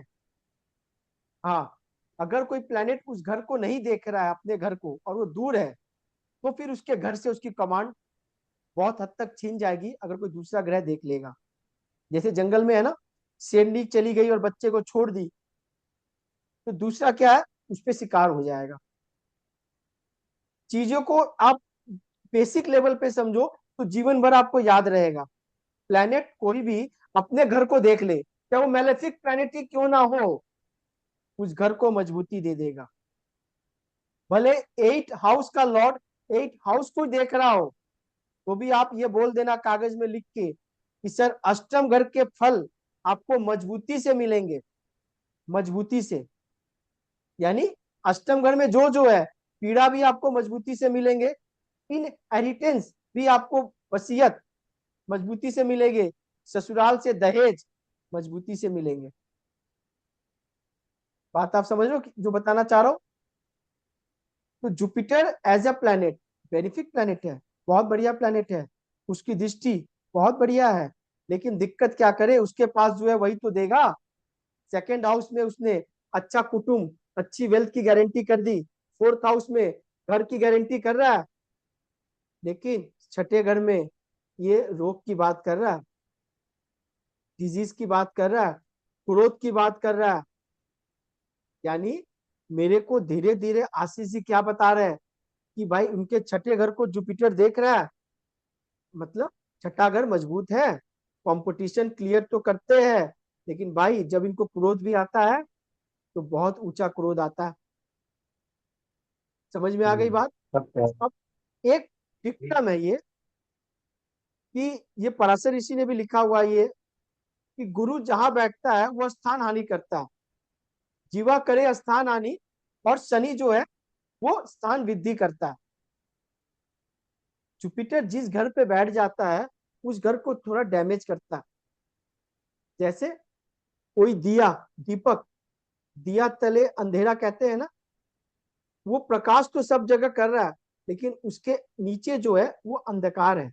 हाँ, अगर कोई प्लेनेट उस घर को नहीं देख रहा है, अपने घर को, और वो दूर है, तो फिर उसके घर से उसकी कमांड बहुत हद तक छीन जाएगी अगर कोई दूसरा ग्रह देख लेगा। जैसे जंगल में है ना, शेरनी चली गई और बच्चे को छोड़ दी, तो दूसरा क्या है, उस पर शिकार हो जाएगा। चीजों को आप बेसिक लेवल पे समझो तो जीवन भर आपको याद रहेगा। प्लेनेट कोई भी अपने घर को देख ले, चाहे वो मैलेफिक प्लेनेट ही क्यों ना हो, उस घर को मजबूती दे देगा। भले 8 हाउस का लॉर्ड 8 हाउस को देख रहा हो, तो भी आप ये बोल देना कागज में लिख के कि सर अष्टम घर के फल आपको मजबूती से मिलेंगे, मजबूती से, यानी अष्टम घर में जो जो है, पीड़ा भी आपको मजबूती से मिलेंगे, इन हेरिटेंस भी आपको, वसीयत मजबूती से मिलेंगे, ससुराल से दहेज मजबूती से मिलेंगे। बात आप समझ रहे हो जो बताना चाह रहा हूं? तो Jupiter as a planet benefic planet है, बहुत बढ़िया प्लैनेट है, उसकी दृष्टि बहुत बढ़िया है, लेकिन दिक्कत क्या करे, उसके पास जो है वही तो देगा। सेकंड हाउस में उसने अच्छा कुटुंब, अच्छी वेल्थ की गारंटी कर दी, फोर्थ हाउस में घर की गारंटी कर रहा है, लेकिन छठे घर में ये रोग की बात कर रहा है, डिजीज की बात कर रहा है, क्रोध की बात कर रहा है। यानी मेरे को धीरे धीरे आशीष जी क्या बता रहे हैं कि भाई उनके छठे घर को जुपिटर देख रहा है, मतलब छठा घर मजबूत है, कंपटीशन क्लियर तो करते हैं, लेकिन भाई जब इनको क्रोध भी आता है तो बहुत ऊंचा क्रोध आता है। समझ में आ गई बात? सत्य है। अब एक डिक्टम है ये, कि ये पराशर ऋषि ने भी लिखा हुआ है ये, कि गुरु जहां बैठता है वह स्थान हानि करता है, जीवा करे स्थान हानि, और शनि जो है वो स्थान वृद्धि करता है। जुपिटर जिस घर पे बैठ जाता है उस घर को थोड़ा डैमेज करता है। जैसे कोई दिया, दीपक, दिया तले अंधेरा कहते हैं ना, वो प्रकाश तो सब जगह कर रहा है, लेकिन उसके नीचे जो है वो अंधकार है।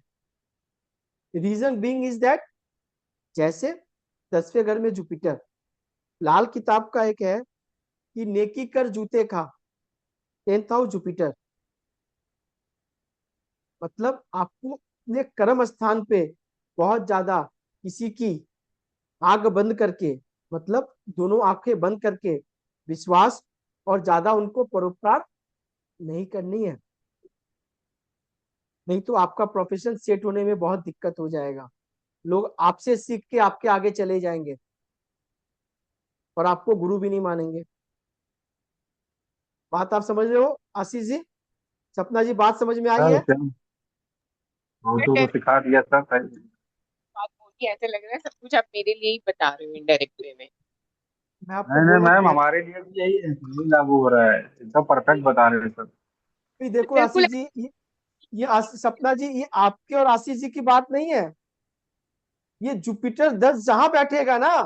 रीजन बीइंग इज दैट, जैसे 10वें घर में जुपिटर, लाल किताब का एक है कि नेकी कर जूते खा, 10th हाउस जुपिटर, मतलब आपको अपने कर्म स्थान पे बहुत ज्यादा किसी की आंख बंद करके, मतलब दोनों आंखें बंद करके विश्वास, और ज्यादा उनको परोपकार नहीं करनी है, नहीं तो आपका प्रोफेशन सेट होने में बहुत दिक्कत हो जाएगा। लोग आपसे सीख के आपके आगे चले जाएंगे और आपको गुरु भी नहीं मानेंगे। बात आप समझ रहे हो आशीष जी? सपना जी बात समझ में आई सर है? क्या मोटू को सिखा दिया सर पहले। बात बोली ऐसे लग रहा है सब कुछ आप मेरे लिए ही बता रहे हो इनडायरेक्ट वे में। मैं आपको नहीं नहीं बोल रहा हूँ मैम, हमारे लिए भी यही लागू हो रहा है, एकदम परफेक्ट बता रहे हैं सर। देखो बिल्कुल। आशीष जी, ये सपना जी, ये आपके और आशीष जी की बात नहीं है, ये जुपिटर 10 जहां बैठेगा ना,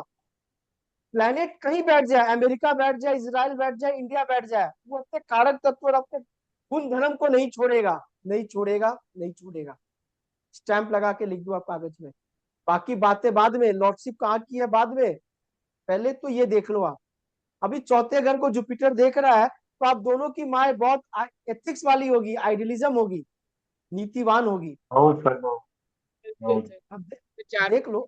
प्लेनेट कहीं बैठ जाए, अमेरिका बैठ जाए, इसराइल बैठ जाए, इंडिया बैठ जाए, वो अपने कारक तत्व और अपने गुण धर्म को नहीं छोड़ेगा, नहीं छोड़ेगा, नहीं छोड़ेगा। स्टैंप लगा के लिख दो आप कागज में, बाकी बातें बाद में, लॉर्डशिप कहाँ की है बाद में, पहले तो ये देख लो आप। अभी चौथे घर को जुपिटर देख रहा है, तो आप दोनों की माए बहुत एथिक्स वाली होगी, आइडियलिज्म होगी, नीतिवान होगी। बहुत सर बहुत बिल्कुल बहुत सर। अब विचार देख लो,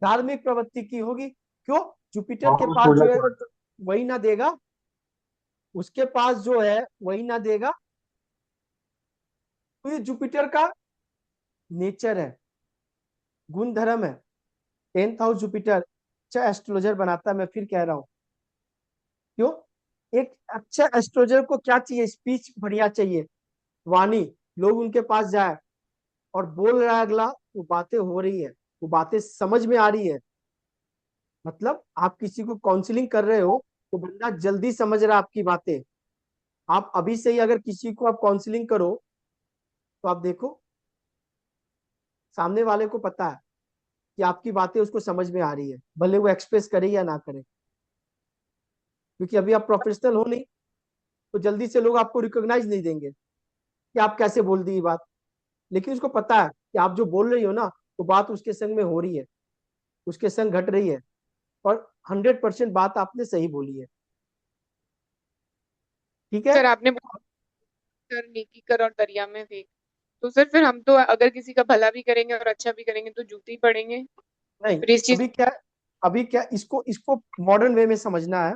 धार्मिक प्रवृत्ति की होगी। क्यों? जुपिटर के बहुत पास पूजा जो है पाठ। वही ना देगा, उसके पास जो है वही ना देगा। तो ये जुपिटर का नेचर है, गुण धर्म है। 10th हाउस जुपिटर अच्छा एस्ट्रोलॉजर बनाता है, मैं फिर कह रहा हूँ। क्यों? एक अच्छा एस्ट्रोलॉजर को क्या चाहिए? स्पीच बढ़िया चाहिए, वाणी, लोग उनके पास जाए और बोल रहा है अगला, वो बातें हो रही है, वो बातें समझ में आ रही है। मतलब आप किसी को काउंसलिंग कर रहे हो तो बंदा जल्दी समझ रहा है आपकी बातें। आप अभी से ही अगर किसी को आप काउंसलिंग करो तो आप देखो सामने वाले को पता है कि आपकी बातें उसको समझ में आ रही है, भले वो एक्सप्रेस करे या ना करे। क्योंकि अभी आप प्रोफेशनल हो नहीं, तो जल्दी से लोग आपको रिकॉग्नाइज नहीं देंगे कि आप कैसे बोल दी ये बात। लेकिन उसको पता है कि आप जो बोल रही हो ना, वो बात उसके संग में हो रही है, उसके संग घट रही है, और 100% बात आपने सही बोली है। ठीक है? सर आपने बोला कर नेकी कर और दरिया में फेंक, तो सर फिर हम तो अगर किसी का भला भी करेंगे और अच्छा भी करेंगे तो जूते ही पड़ेंगे। नहीं, फिर इस चीज अभी क्या इसको इसको मॉडर्न वे में समझना है।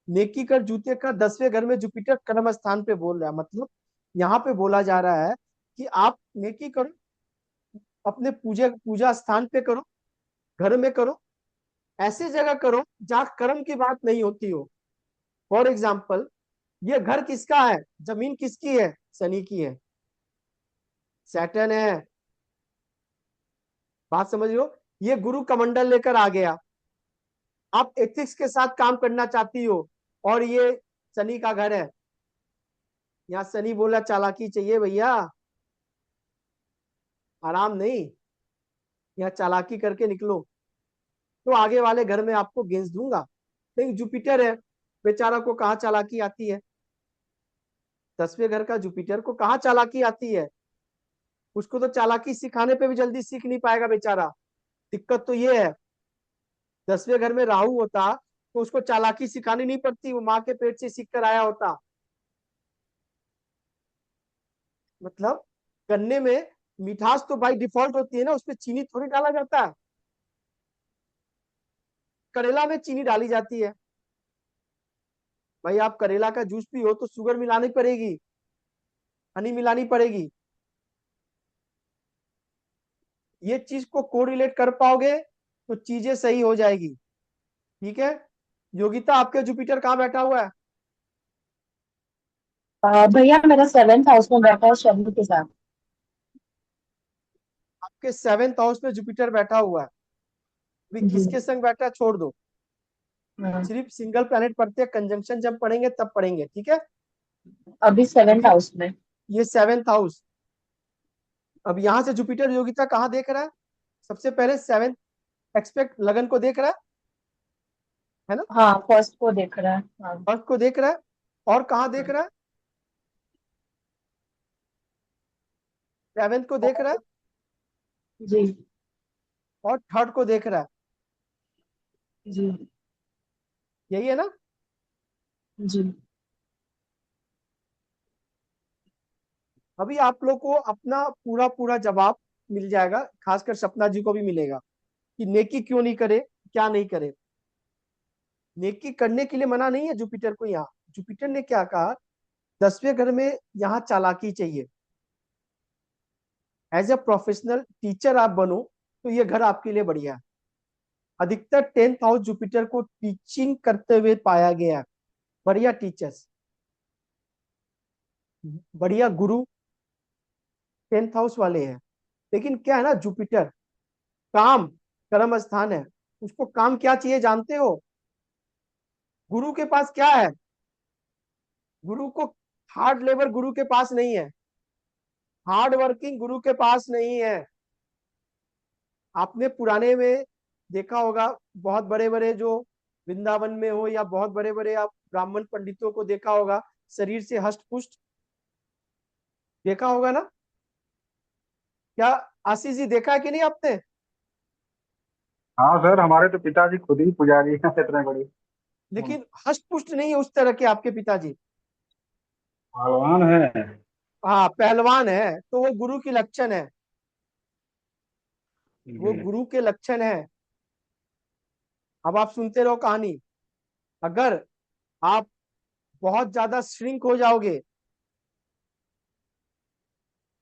नेकी कर जूते का 10वें घर में जुपिटर कर्म स्थान पे बोल रहा है। मतलब यहाँ पे बोला जा रहा है कि आप नेकी करो, अपने पूजा पूजा स्थान पे करो, घर में करो, ऐसे जगह करो जहाँ कर्म की बात नहीं होती हो। फॉर एग्जाम्पल, ये घर किसका है? जमीन किसकी है? शनि की है, सैटर्न है। बात समझ लो, ये गुरु कमंडल लेकर आ गया, आप एथिक्स के साथ काम करना चाहती हो, और ये शनि का घर है। यहाँ शनि बोला चालाकी चाहिए भैया, आराम नहीं। यहाँ चालाकी करके निकलो तो आगे वाले घर में आपको गेंस दूंगा। लेकिन जुपिटर है, बेचारा को कहाँ चालाकी आती है? 10वें घर का जुपिटर को कहाँ चालाकी आती है? उसको तो चालाकी सिखाने पे भी जल्दी सीख नहीं पाएगा बेचारा। दिक्कत तो ये है, 10वें घर में राहु होता तो उसको चालाकी सिखानी नहीं पड़ती, वो माँ के पेट से सीख कर आया होता। मतलब गन्ने में मिठास तो बाई डिफॉल्ट होती है ना, उसमें चीनी थोड़ी डाला जाता है। करेला में चीनी डाली जाती है। भाई आप करेला का जूस पियो तो शुगर मिलानी पड़ेगी, हनी मिलानी पड़ेगी। ये चीज को कोरिलेट कर पाओगे तो चीजें सही हो जाएगी। ठीक है? योगिता, आपके जुपिटर कहाँ बैठा हुआ है? भैया मेरा 7th हाउस में बैठा है शनि के साथ। आपके 7th हाउस में जुपिटर बैठा हुआ है। अभी जी। किसके संग बैठा है छोड़ दो, हाँ, सिर्फ सिंगल प्लैनेट पढ़ते हैं, कंजंक्शन जब पढ़ेंगे तब पढ़ेंगे। ठीक है? अभी 7th अभी हाउस में। ये 7th हाउस, अब यहां से जुपिटर योगिता कहाँ देख रहा है? सबसे पहले 7th एक्सपेक्ट लगन को देख रहा है ना? हाँ, फर्स्ट को देख रहा है। हाँ। फर्स्ट को देख रहा है, और कहाँ देख रहा है? 7th को देख रहा है, जी। और थर्ड को देख रहा है। जी। यही है ना? जी। अभी आप लोग को अपना पूरा पूरा जवाब मिल जाएगा, खासकर सपना जी को भी मिलेगा कि नेकी क्यों नहीं करे, क्या नहीं करे। नेकी करने के लिए मना नहीं है जुपिटर को। यहाँ जुपिटर ने क्या कहा, 10वें घर में यहाँ चालाकी चाहिए। एज ए प्रोफेशनल टीचर आप बनो तो ये घर आपके लिए बढ़िया है। अधिकतर 10th हाउस जुपिटर को टीचिंग करते हुए पाया गया है। बढ़िया टीचर्स, बढ़िया गुरु 10th हाउस वाले हैं। लेकिन क्या है ना, जुपिटर काम कर्म स्थान है, उसको काम क्या चाहिए जानते हो? गुरु के पास क्या है? गुरु को हार्ड लेबर गुरु के पास नहीं है, हार्ड वर्किंग गुरु के पास नहीं है। आपने पुराने में देखा होगा, बहुत बड़े बड़े जो वृंदावन में हो, या बहुत बड़े बड़े आप ब्राह्मण पंडितों को देखा होगा, शरीर से हष्ट पुष्ट, देखा होगा ना? क्या आशीष जी, देखा है कि नहीं आपने? हाँ सर, हमारे तो पिताजी खुद ही पुजारी हैं इतने बड़े। लेकिन हष्ट पुष्ट नहीं है उस तरह के आपके पिताजी। भगवान है। हाँ, पहलवान है, तो वो गुरु की लक्षण है, वो जी। गुरु के लक्षण है। अब आप सुनते रहो कहानी। अगर आप बहुत ज्यादा श्रिंक हो जाओगे,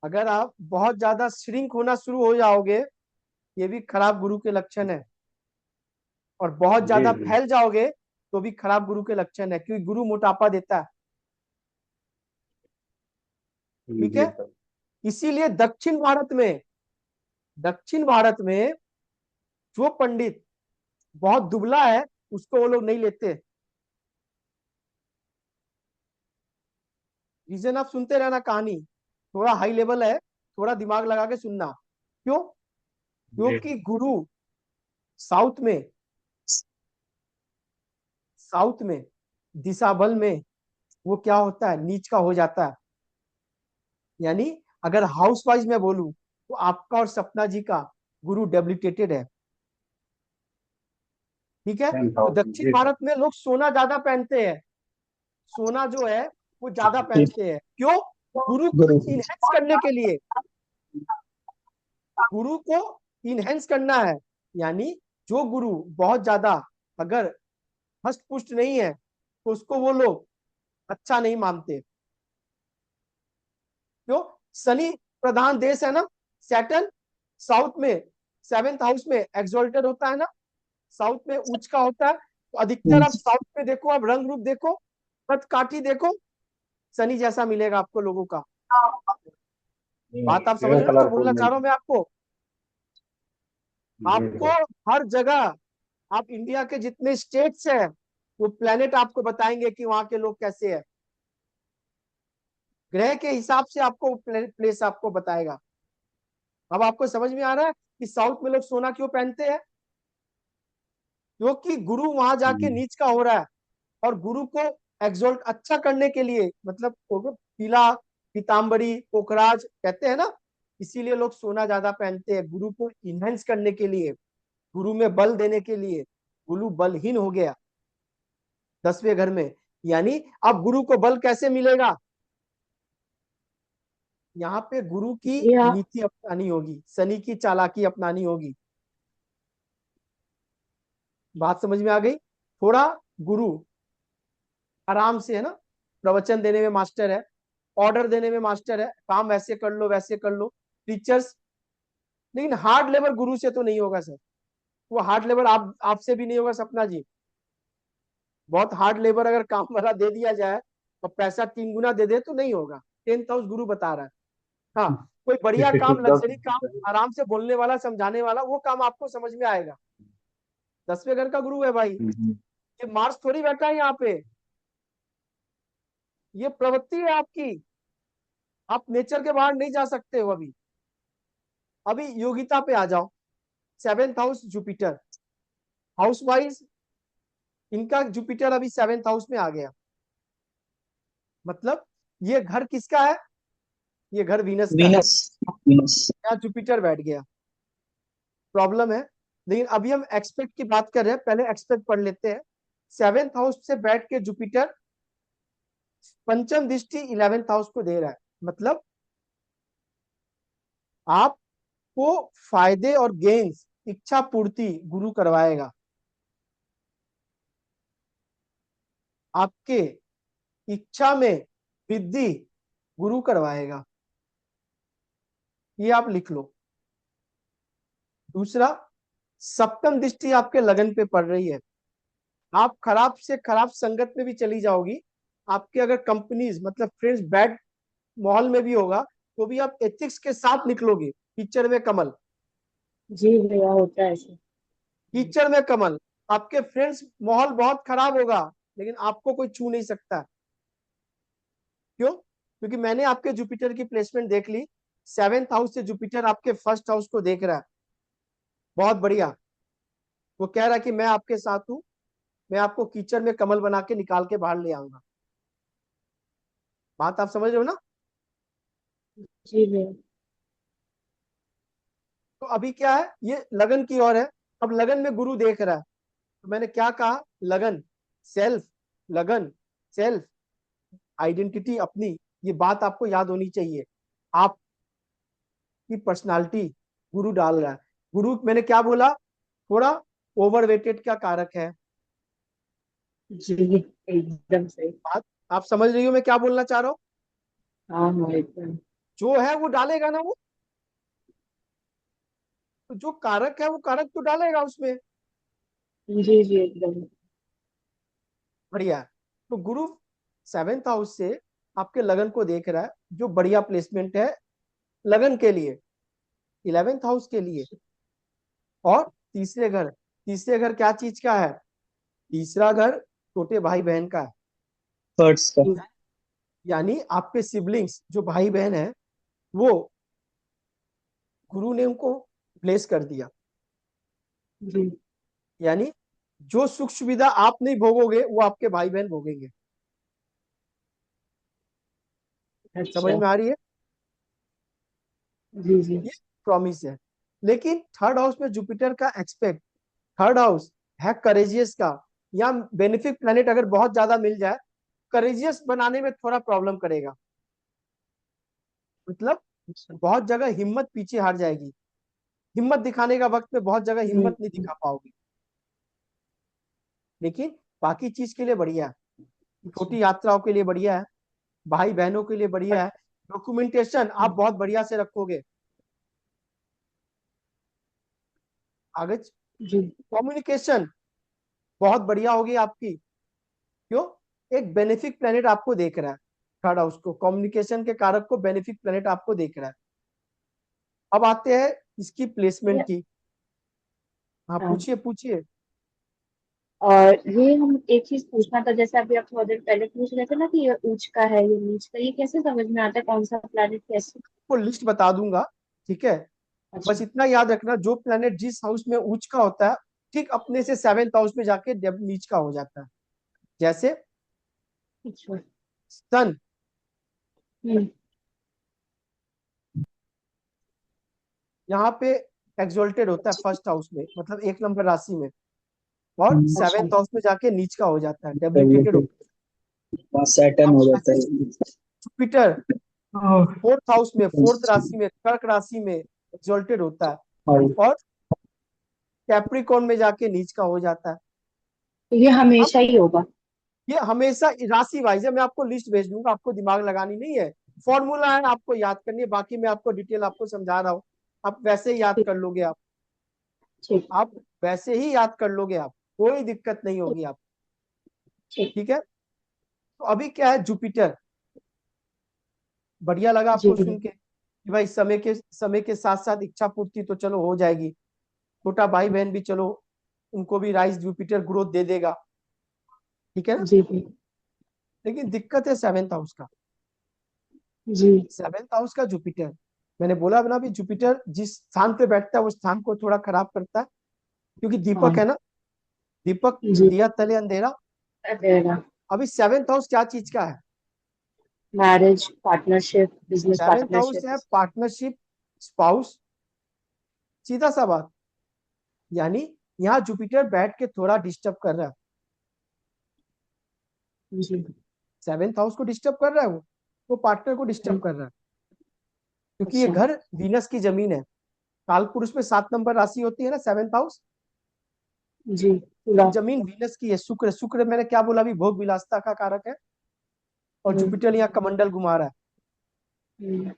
अगर आप बहुत ज्यादा श्रिंक होना शुरू हो जाओगे, ये भी खराब गुरु के लक्षण है। और बहुत जी ज्यादा जी फैल जाओगे तो भी खराब गुरु के लक्षण है, क्योंकि गुरु मोटापा देता है। जी ठीक जी है, सर। इसीलिए दक्षिण भारत में जो पंडित बहुत दुबला है उसको वो लोग नहीं लेते। रीजन आप सुनते रहना, कहानी थोड़ा हाई लेवल है, थोड़ा दिमाग लगा के सुनना। क्यों? जी क्योंकि गुरु साउथ में साउथ में दिशा बल में वो क्या होता है, नीच का हो जाता है। यानी अगर हाउस वाइज में बोलूं तो आपका और सपना जी का गुरु डेबिलिटेटेड है। ठीक है, तो 10,000 दक्षिण जी सर। भारत में लोग सोना ज्यादा पहनते हैं। सोना जो है वो ज्यादा जी पहनते हैं। क्यों? गुरु को गुरु। इनहेंस करने के लिए। गुरु को इनहेंस करना है। यानी जो गुरु बहुत ज्यादा अगर हष्ट पुष्ट नहीं है तो उसको वो लोग अच्छा नहीं मानते। क्यों? शनि प्रधान देश है ना, सैटर्न साउथ में 7th हाउस में एक्सोल्टेड होता है ना, साउथ में उच्च का होता है। तो अधिकतर आप साउथ में देखो, आप रंग रूप देखो, कद काठी देखो, शनि जैसा मिलेगा आपको लोगों का। बात आप समझ एवं रहे हो जो कलरफुल बोलना चाह नहीं। रहा हूं मैं आपको? जी आपको सर। हर जगह, आप इंडिया के जितने स्टेट्स हैं वो प्लेनेट आपको बताएंगे कि वहां के लोग कैसे हैं। ग्रह के हिसाब से आपको प्लेस आपको बताएगा। अब आपको समझ में आ रहा है कि साउथ में लोग सोना क्यों पहनते हैं? क्योंकि गुरु वहां जाके नीच का हो रहा है। और गुरु को एक्सोल्ट अच्छा करने के लिए, मतलब वो पीला पीताम्बरी पोखराज कहते हैं ना, इसीलिए लोग सोना ज्यादा पहनते हैं, गुरु को इनहेंस करने के लिए, गुरु में बल देने के लिए। गुरु बलहीन हो गया 10वें घर में। यानी अब गुरु को बल कैसे मिलेगा? यहाँ पे गुरु की जी हाँ। नीति अपनानी होगी, शनि की चालाकी अपनानी होगी। बात समझ में आ गई? थोड़ा गुरु आराम से, है ना, प्रवचन देने में मास्टर है, ऑर्डर देने में मास्टर है, काम ऐसे कर लो वैसे कर लो, टीचर्स। लेकिन हार्ड लेबर गुरु से तो नहीं होगा सर। वो हार्ड लेबर आपसे भी नहीं होगा सपना जी। बहुत हार्ड लेबर अगर काम वाला दे दिया जाए और पैसा 3 गुना दे दे तो नहीं होगा। 10th हाउस गुरु बता रहा है। हाँ, कोई बढ़िया काम, दस। लग्जरी काम, आराम से बोलने वाला समझाने वाला, वो काम आपको समझ में आएगा। 10वें घर का गुरु है भाई। ये मार्स थोड़ी बैठा है यहाँ पे, ये प्रवृत्ति है आपकी। आप नेचर के बाहर नहीं जा सकते हो। अभी अभी योगिता पे आ जाओ। 7th house Jupiter, house wise इनका जुपिटर अभी 7th हाउस में आ गया। मतलब ये घर किसका है? ये घर वीनस का है। वीनस। वीनस। यहाँ जुपिटर बैठ गया, प्रॉब्लम है। लेकिन अभी हम एक्सपेक्ट की बात कर रहे हैं, पहले एक्सपेक्ट पढ़ लेते हैं। 7th हाउस से बैठ के जुपिटर पंचम दृष्टि 11th हाउस को दे रहा है। मतलब आपको फायदे और गेन्स, इच्छा पूर्ति गुरु करवाएगा। आपके इच्छा में वृद्धि गुरु करवाएगा। ये आप लिख लो। दूसरा, सप्तम दृष्टि आपके लगन पे पड़ रही है। आप खराब से खराब संगत में भी चली जाओगी, आपके अगर कंपनीज मतलब फ्रेंड्स बैड माहौल में भी होगा तो भी आप एथिक्स के साथ निकलोगे। टीचर में कमल, जी भैया होता है ऐसे। टीचर में कमल। आपके फ्रेंड्स माहौल बहुत खराब होगा लेकिन आपको कोई छू नहीं सकता। क्यों? क्योंकि मैंने आपके जुपिटर की प्लेसमेंट देख ली। 7th हाउस से जुपिटर आपके 1st हाउस को देख रहा है। बहुत बढ़िया। वो कह रहा है कि मैं आपके साथ हूं, मैं आपको कीचड़ में कमल बना के निकाल के बाहर ले आऊंगा। बात आप समझ रहे हो ना? जी भैया। तो अभी क्या है, ये लगन की ओर है। अब लगन में गुरु देख रहा है। तो मैंने क्या कहा, लगन सेल्फ, लगन सेल्फ, आइडेंटिटी अपनी, ये बात आपको याद होनी चाहिए। आपकी पर्सनालिटी गुरु डाल रहा है। गुरु मैंने क्या बोला, थोड़ा ओवरवेटेड का कारक है। जी एकदम सही। बात आप समझ रही हो मैं क्या बोलना चाह रहा हूँ? हाँ हाँ एकदम। जो है वो डालेगा ना वो, तो जो कारक है वो कारक तो डालेगा उसमें। जी जी एकदम। बढ़िया। तो गुरु 7th हाउस से आपके लगन को देख रहा है, जो बढ़िया प्लेसमेंट है लगन के लिए, 11th हाउस के लिए। और तीसरे घर क्या चीज का है? तीसरा घर छोटे भाई बहन का है। थर्ड्स का। यानी आपके सिबलिंग्स जो भाई बहन है, वो गुरु ने उनको ब्लेस कर दिया। जी। यानी जो सुख सुविधा आप नहीं भोगोगे वो आपके भाई बहन भोगेंगे। समझ अच्छा। में आ रही है? जी जी। ये प्रॉमिस है। लेकिन थर्ड हाउस में जुपिटर का एक्सपेक्ट, थर्ड हाउस है करेजियस का, या बेनिफिक प्लेनेट अगर बहुत ज्यादा मिल जाए, करेजियस बनाने में थोड़ा प्रॉब्लम करेगा। मतलब अच्छा। बहुत जगह हिम्मत पीछे हार जाएगी, हिम्मत दिखाने का वक्त में बहुत जगह हिम्मत नहीं हम्म। दिखा पाओगे। लेकिन बाकी चीज के लिए बढ़िया है, अच्छा। छोटी यात्राओं के लिए बढ़िया है, भाई बहनों के लिए बढ़िया है। डॉक्यूमेंटेशन आप बहुत बढ़िया से रखोगे। आगे जी। कम्युनिकेशन बहुत बढ़िया होगी आपकी। क्यों? एक बेनिफिक प्लेनेट आपको देख रहा है, थर्ड हाउस को, कम्युनिकेशन के कारक को बेनिफिक प्लेनेट आपको देख रहा है। अब आते हैं इसकी प्लेसमेंट ये- की। हाँ, हाँ। पूछिए पूछिए। और ये हम एक चीज पूछना था, जैसे अभी आप थोड़ी देर पहले पूछ रहे थे ना कि ये ऊंच का है ये नीच का, ये कैसे समझ में आता है कौन सा प्लैनेट कैसे? आपको लिस्ट बता दूंगा, ठीक है? अच्छा। बस इतना याद रखना, जो प्लेनेट जिस हाउस में उच्च का होता है, ठीक अपने से 7th हाउस में जाके नीच का हो जाता है। जैसे अच्छा। सन, हम्म। यहाँ पे एक्सोल्टेड होता है फर्स्ट हाउस में, मतलब 1 नंबर राशि में, और अच्छा। 7th हाउस में जाके नीच का हो जाता है, डेबिलिटेटेड होता वहाँ सैटर्न है। हो अब जाता ऐसे है। जुपिटर 4th हाउस में, 4th राशि में, कर्क राशि में एक्सोल्टेड होता है, और और कैप्रिकॉर्न में जाके नीच का हो जाता है। तो ये अब हमेशा ही होगा? ये हमेशा राशि वाइज है, मैं आपको लिस्ट भेज दूंगा, आपको दिमाग लगानी नहीं है। फॉर्मूला है, आपको याद करनी है, बाकी मैं आपको डिटेल आपको समझा रहा हूँ, आप वैसे ही याद ठीक। कर लोगे। ठीक। आप वैसे ही याद कर लोगे, आप कोई दिक्कत नहीं ठीक। होगी आप। ठीक। ठीक है? तो अभी क्या है, जुपिटर बढ़िया लगा जी। आपको सुन के कि भाई समय के साथ साथ इच्छा पूर्ति तो चलो हो जाएगी, छोटा भाई बहन भी चलो, उनको भी राइज जुपिटर ग्रोथ दे देगा। ठीक है ना? जी जी। लेकिन दिक्कत है 7th हाउस का। जी। 7th हाउस का जुपिटर, मैंने बोला ना, भी जुपिटर जिस स्थान पे बैठता है वो स्थान को थोड़ा खराब करता है, क्योंकि दीपक हाँ। है ना, दीपक, जी। दिया तले अंधेरा। रहेगा। अभी 7th हाउस क्या चीज का है? Marriage partnership, business 7th house partnership. है पार्टनरशिप, स्पाउस, सीधा सा बात। यानी यहाँ जुपिटर बैठ के थोड़ा डिस्टर्ब कर रहा है, जी। 7th हाउस को डिस्टर्ब कर रहा है वो पार्टनर को डिस्टर्ब हम्म। कर रहा है, क्योंकि ये अच्छा। घर वीनस की जमीन है। कालपुरुष में 7 नंबर राशि होती है ना, 7th हाउस, जी पूरा। जमीन वीनस की है। शुक्र मैंने क्या बोला, अभी भोग विलासता का कारक है, और हम्म। जुपिटर यहाँ कमंडल घुमा रहा है। हम्म।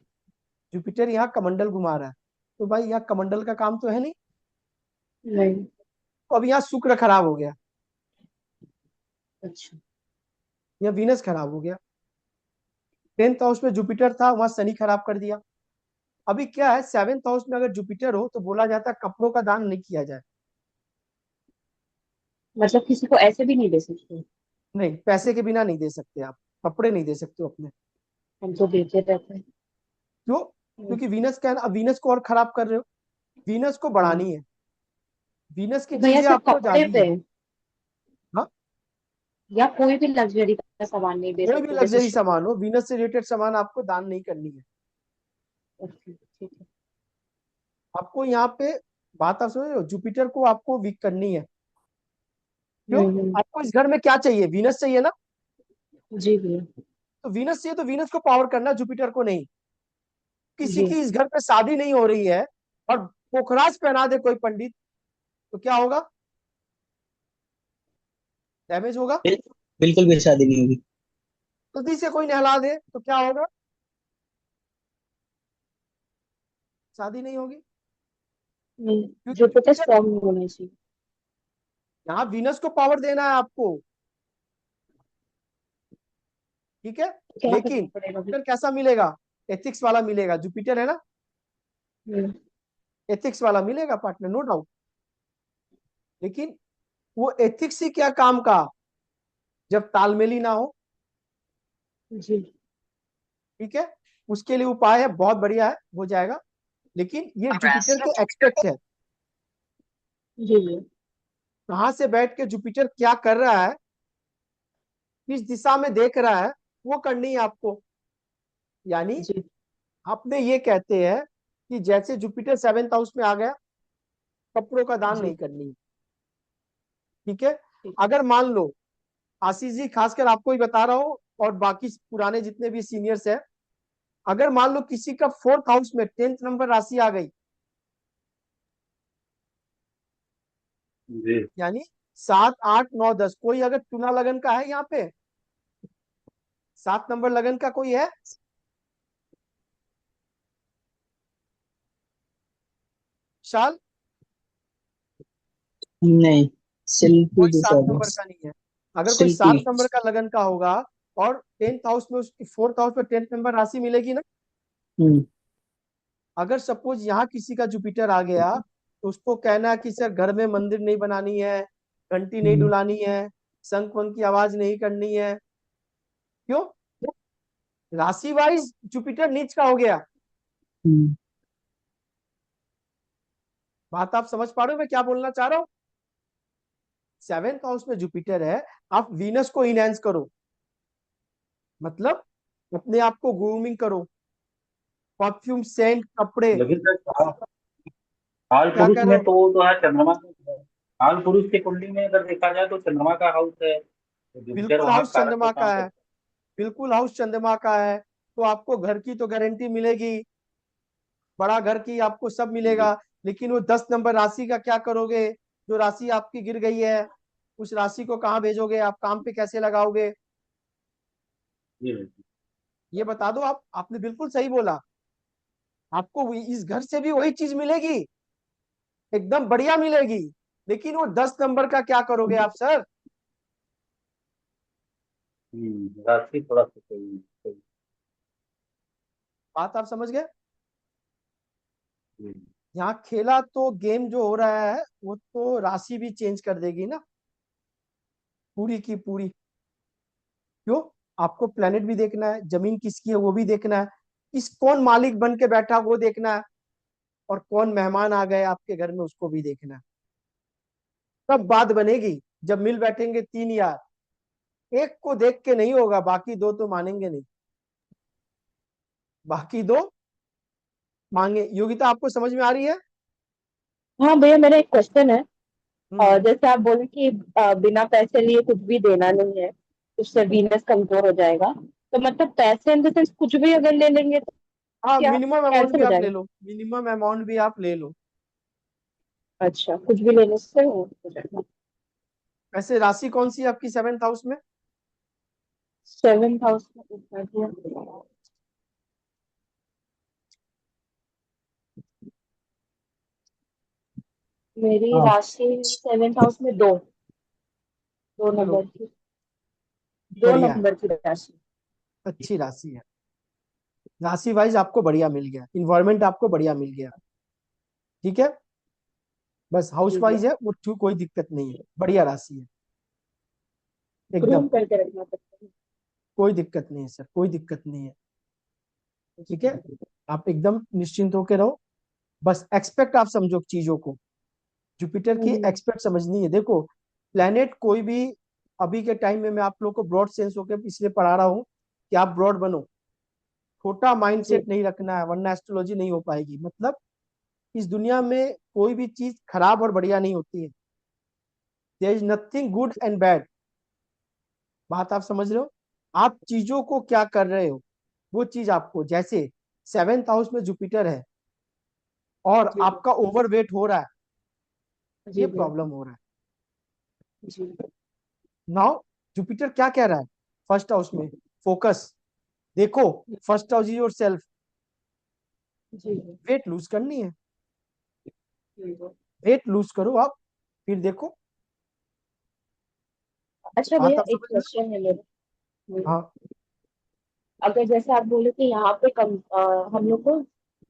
जुपिटर यहाँ कमंडल घुमा रहा है, तो भाई यहाँ कमंडल का काम तो है नहीं। नहीं। तो अब यहाँ शुक्र खराब हो गया, अच्छा। यहाँ वीनस खराब हो गया। 10th हाउस में जुपिटर था, वहां शनि खराब कर दिया। अभी क्या है, 7th हाउस में अगर जुपिटर हो तो बोला जाता है कपड़ों का दान नहीं किया जाए। मतलब किसी को ऐसे भी नहीं दे सकते? नहीं, पैसे के बिना नहीं दे सकते आप, कपड़े नहीं दे सकते हो अपने। हम तो देते रहते हैं। क्यों? क्योंकि वीनस का है ना, अब वीनस को और खराब कर रहे हो, वीनस को हाँ। बढ़ानी है, वीनस की तो भैया चीजें सिर्फ आपको कपड़े ज्यादा पे, है। हाँ, या कोई भी लग्जरी का सामान नहीं दे कोई भी सकते जैसे लग्जरी सामान हो, वीनस से रिलेटेड सामान आपको दान नहीं करनी है। ओके ठीक है। आपको यहाँ पे बात आप समझ रहे हो, जुपिटर को आपको वीक करनी है। क्यों? हम्म। आपको इस घर में क्या चाहिए, वीनस चाहिए ना, जी भैया। तो वीनस चाहिए, तो वीनस को पावर करना, जुपिटर को नहीं। किसी जी। की इस घर पे शादी नहीं हो रही है और पोखराज पहना दे कोई पंडित, तो क्या होगा? डैमेज होगा। बिल्कुल भी शादी नहीं होगी। जल्दी से कोई नहला दे तो क्या होगा? शादी नहीं होगी। नहीं, क्योंकि जुपिटर जुपिटर, स्ट्रॉन्ग होना चाहिए। यहाँ वीनस को पावर देना है आपको, ठीक है। क्या लेकिन करना पड़ेगा अभी? जुपिटर कैसा मिलेगा? एथिक्स वाला मिलेगा, जुपिटर है ना, हम्म, एथिक्स वाला मिलेगा पार्टनर, नो डाउट। लेकिन वो एथिक्स ही क्या काम का, जब तालमेल ही ना हो, जी ठीक है। उसके लिए उपाय है, बहुत बढ़िया है, हो जाएगा। लेकिन ये जुपिटर के एक्सपेक्ट है, जी जी कहाँ से बैठ के जुपिटर क्या कर रहा है, किस दिशा में देख रहा है, वो करनी है आपको। यानी जी। आपने ये कहते हैं कि जैसे जुपिटर 7th हाउस में आ गया, कपड़ों का दान जी नहीं करनी है, ठीक है। ठीक। अगर मान लो, आशीष जी खासकर आपको ही बता रहा हूं, और बाकी पुराने जितने भी सीनियर्स हैं, अगर मान लो किसी का 4th हाउस में 10th नंबर राशि आ गई, जी। यानी 7, 8, 9, 10, कोई अगर तुला लगन का है यहाँ पे, 7 नंबर लगन का कोई है? शाल, नहीं, शिल्पी कोई जी 7 नंबर शायद। का नहीं है। अगर कोई शिल्पी। 7 नंबर का लगन का होगा और 10th हाउस में, उसकी 4th हाउस में 10th नंबर राशि मिलेगी ना, हम्म अगर सपोज यहाँ किसी का जुपिटर आ गया, तो उसको कहना है कि सर घर में मंदिर नहीं बनानी है, घंटी नहीं हम्म डुलानी है, शंख वंख की आवाज नहीं करनी है। क्यों? राशि वाइज जुपिटर नीच का हो गया। हम्म। बात आप समझ पा रहे हो मैं क्या बोलना चाह रहा हूँ? 7th हाउस में जुपिटर है, आप वीनस को इनहेंस करो, मतलब अपने आप को ग्रूमिंग करो, परफ्यूम, सेंट, कपड़े, लेकिन सर काल क्या पुरुष कह रहे में हो? तो वो तो है चंद्रमा का। काल पुरुष की कुंडली में अगर देखा जाए तो चंद्रमा का हाउस है, तो जुपिटर बिल्कुल वहां हाउस कारक का चंद्रमा काम का है, करता बिल्कुल हाउस चंद्रमा का है। तो आपको घर की तो गारंटी मिलेगी, बड़ा घर की आपको सब है। जी मिलेगा। लेकिन वो 10 नंबर राशि का क्या करोगे? जो राशि आपकी गिर गई है, उस राशि को कहाँ भेजोगे, आप काम पे कैसे लगाओगे? जी। ये बता दो। आपने बिल्कुल सही बोला, आपको इस घर से भी वही चीज मिलेगी, एकदम बढ़िया मिलेगी। लेकिन वो 10 नंबर का क्या करोगे आप सर? राशि थोड़ा सा सही सही। बात आप समझ गए? जी यहाँ खेला तो गेम जो हो रहा है, वो तो राशि भी चेंज कर देगी ना, पूरी की पूरी। क्यों? आपको प्लेनेट भी देखना है, जमीन किसकी है वो भी देखना है, किस कौन मालिक बन के बैठा वो देखना है, और कौन मेहमान आ गए आपके घर में उसको भी देखना है। तब बात बनेगी, जब मिल बैठेंगे 3 यार, एक को देख के नहीं होगा, बाकी दो तो मानेंगे नहीं, बाकी दो मांगे। योगिता आपको समझ में आ रही है? हाँ भैया, मेरा एक क्वेश्चन है। हम्म। जैसे आप बोले कि बिना पैसे लिए कुछ भी देना नहीं है, उससे वीनस कमजोर हो जाएगा। तो मतलब पैसे इन द सेंस कुछ भी अगर ले लेंगे तो हाँ, क्या मिनिमम अमाउंट कैंसिल भी हो आप ले जाएगा? लो, मिनिमम अमाउंट भी आप ले लो। अच्छा, कुछ भी लेने से हो जाएगा। वैसे राशि कौन सी है आपकी 7th हाउस में? 7th हाउस में उठा दिया। मेरी हाँ। राशि 7th हाउस में दो, दो चलो, नंबर की, दो बढ़िया है, नंबर की राशि। अच्छी राशि है। राशि वाइज आपको बढ़िया मिल गया, इन्वायरमेंट आपको बढ़िया मिल गया, ठीक है। बस हाउस जी जी। वाइज है वो, कोई दिक्कत नहीं है, बढ़िया राशि है एकदम, ग्रूम करके रखना पड़ता कोई दिक्कत नहीं है सर, कोई दिक्कत नहीं है, ठीक है। है। आप एकदम निश्चिंत होकर रहो। बस एक्सपेक्ट आप समझो चीजों को, जुपिटर की हम्म, एक्सपेक्ट समझनी है। देखो, प्लेनेट कोई भी, अभी के टाइम में मैं आप लोग को ब्रॉड सेंस होकर इसलिए पढ़ा रहा हूँ कि आप ब्रॉड बनो, छोटा जी माइंडसेट नहीं रखना है, वरना एस्ट्रोलॉजी नहीं हो पाएगी। मतलब इस दुनिया में कोई भी चीज खराब और बढ़िया नहीं होती है, there is nothing good and bad. बात आप समझ रहे हो? आप चीजों को क्या कर रहे हो, वो चीज आपको, जैसे 7th हाउस में जुपिटर है और जी आपका ओवरवेट हो रहा है, जी ये भैया। प्रॉब्लम हो रहा है। जी नाउ जुपिटर क्या कह रहा है 1st हाउस में? फोकस। देखो, 1st house is your self, जी जी वेट लूज करनी है, जी जी। वेट लूज करो आप, फिर देखो। अच्छा बात भैया, आप एक समझ में। क्वेश्चन है मेरा। हाँ अगर जैसे आप बोले कि यहाँ पे हम लोग को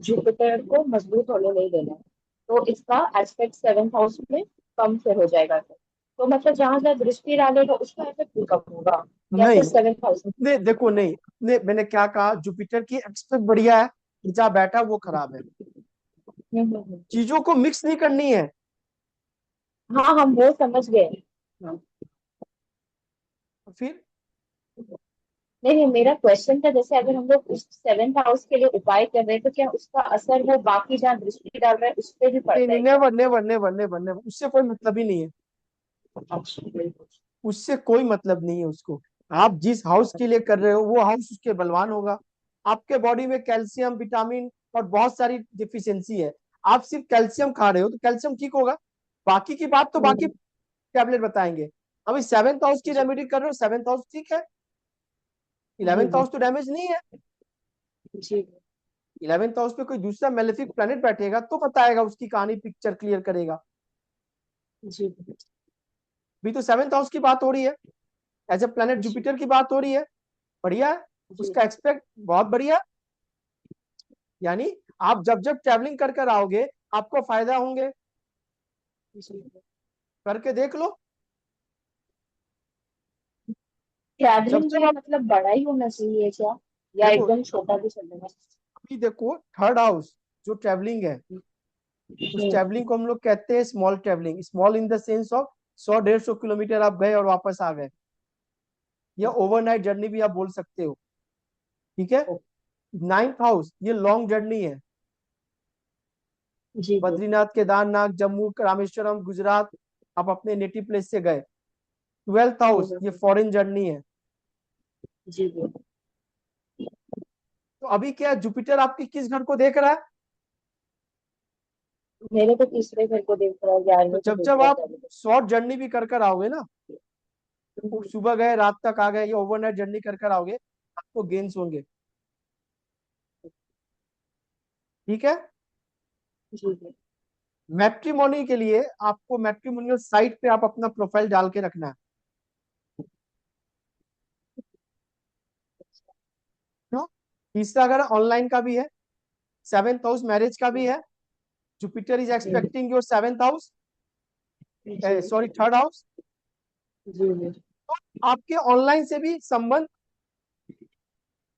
जुपिटर को मजबूत होने नहीं देना है, तो इसका एस्पेक्ट 7th हाउस में कम फिर हो जाएगा फिर। तो मतलब जहां जहाँ दृष्टि डालेगा उसका इफेक्ट भी कम होगा, या फिर नहीं, 7th हाउस? ने देखो नहीं, मैंने क्या कहा, जुपिटर की एक्सपेक्ट बढ़िया है, जहाँ बैठा वो खराब है। चीजों को मिक्स नहीं करनी है। हाँ हम वो समझ गए। हाँ। फिर नहीं नहीं, मेरा क्वेश्चन था जैसे अगर हम लोग उस 7th हाउस के लिए उपाय कर रहे हैं, तो क्या उसका असर वो बाकी जहाँ दृष्टि डाल रहे हैं उस पर भी नहीं पड़ता नहीं, है क्या? Never never never never never, उससे कोई मतलब ही नहीं है। अच्छा बिल्कुल। उससे कोई मतलब नहीं है उसको। आप जिस हाउस के लिए कर रहे हो वो हाउस उसके बलवान होगा। आपके बॉडी में कैल्शियम, विटामिन और बहुत सारी डिफिशियंसी है। आप सिर्फ कैल्शियम खा रहे हो तो कैल्शियम ठीक होगा। बाकी की बात तो बाकी हम्म, टैबलेट बताएंगे। अभी 7th हाउस की जी रेमेडी कर रहे हो, 7th हाउस ठीक है, जी 11th हाउस तो डैमेज नहीं है। जी 11th हाउस पे कोई दूसरा मेलेफिक प्लेनेट बैठेगा तो बताएगा, उसकी कहानी पिक्चर क्लियर करेगा। जी अभी तो 7th हाउस की बात हो रही है, एज ए प्लेनेट जी जुपिटर की बात हो रही है। बढ़िया है, जी उसका एक्सपेक्ट बहुत बढ़िया है। यानी आप जब जब ट्रैवलिंग कर कर आओगे आपको फायदा होंगे। जी। करके देख लो। जब ट्रैवलिंग जब में आप मतलब बड़ा ही होना चाहिए क्या, या देखो, एकदम छोटा भी चलेगा? अभी देखो 3rd हाउस जो ट्रैवलिंग है, उस हम्म, ट्रैवलिंग को हम लोग कहते हैं small travelling. Small in the sense of 100-150 kilometre आप गए और वापस आ गए, या ओवरनाइट जर्नी भी आप बोल सकते हो। ठीक है। 9th हाउस ये लॉन्ग जर्नी है। जी जी बद्रीनाथ, केदारनाथ, जम्मू, रामेश्वरम, गुजरात, आप अपने नेटिव प्लेस से गए। 12th हाउस ये फॉरेन जर्नी है। जी जी। तो अभी क्या जुपिटर आपकी किस घर को देख रहा है? मेरे को तीसरे घर को देख रहा है, तो 11वें को जब देख जब रहा है, आप पहले को। शॉर्ट जर्नी भी कर कर आओगे ना, वो सुबह गए रात तक आ गए या ओवरनाइट जर्नी कर कर आओगे, आपको गेन्स होंगे। ठीक है। जी जी मैट्रिमोनी के लिए आपको मैट्रिमोनियल साइट पे आप अपना प्रोफाइल डाल के रखना है। क्यों? तीसरा घर ऑनलाइन का भी है, 7th हाउस मैरिज का भी है। जुपिटर इज जी एक्सपेक्टिंग योर 7th हाउस, जी सॉरी 3rd हाउस। जी जी। आपके ऑनलाइन से भी संबंध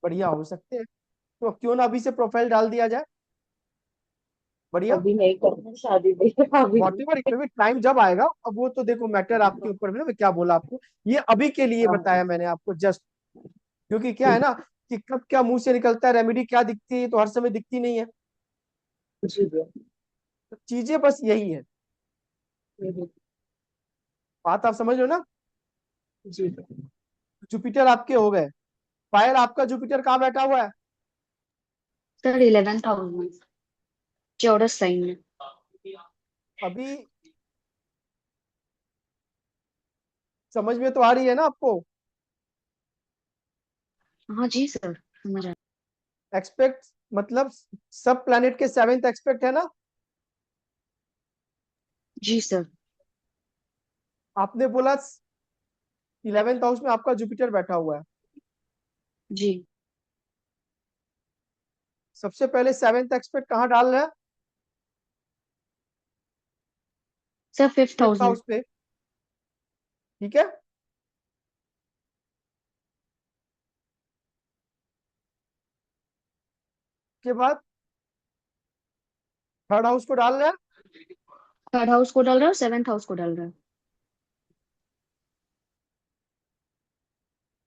बढ़िया हो सकते हैं। तो क्यों ना अभी से प्रोफाइल डाल दिया जाए। बढ़िया। अभी नहीं करना शादी भी अभी what ever it may be, time जब आएगा, अब वो तो देखो मैटर आपके नहीं। ऊपर में ना, मैं क्या बोला आपको, ये अभी के लिए हाँ बताया मैंने आपको जस्ट। क्योंकि क्या है ना, कि कब क्या मुंह से निकलता है, रेमेडी क्या दिखती है तो हर समय दिखती नहीं है। जी जी तो चीजें बस यही है। जी बात आप समझ लो ना। जी। जुपिटर आपके हो गए। फायर आपका जुपिटर कहाँ बैठा हुआ है? सर 11th हाउस में, चौरस साइन में। अभी समझ में तो आ रही है ना आपको? हाँ जी सर, समझ आया। एक्सपेक्ट मतलब सब प्लैनेट के 7th एक्सपेक्ट है ना। जी सर। आपने बोला 11th हाउस में आपका जुपिटर बैठा हुआ है। जी सबसे पहले 7th एक्सपेक्ट कहाँ डाल रहा है? सर, 5th हाउस 5th में। हाउस पे। ठीक है। के बाद 3rd हाउस को डाल रहा है। 3rd हाउस को डाल रहा है और 7th हाउस को डाल रहा है।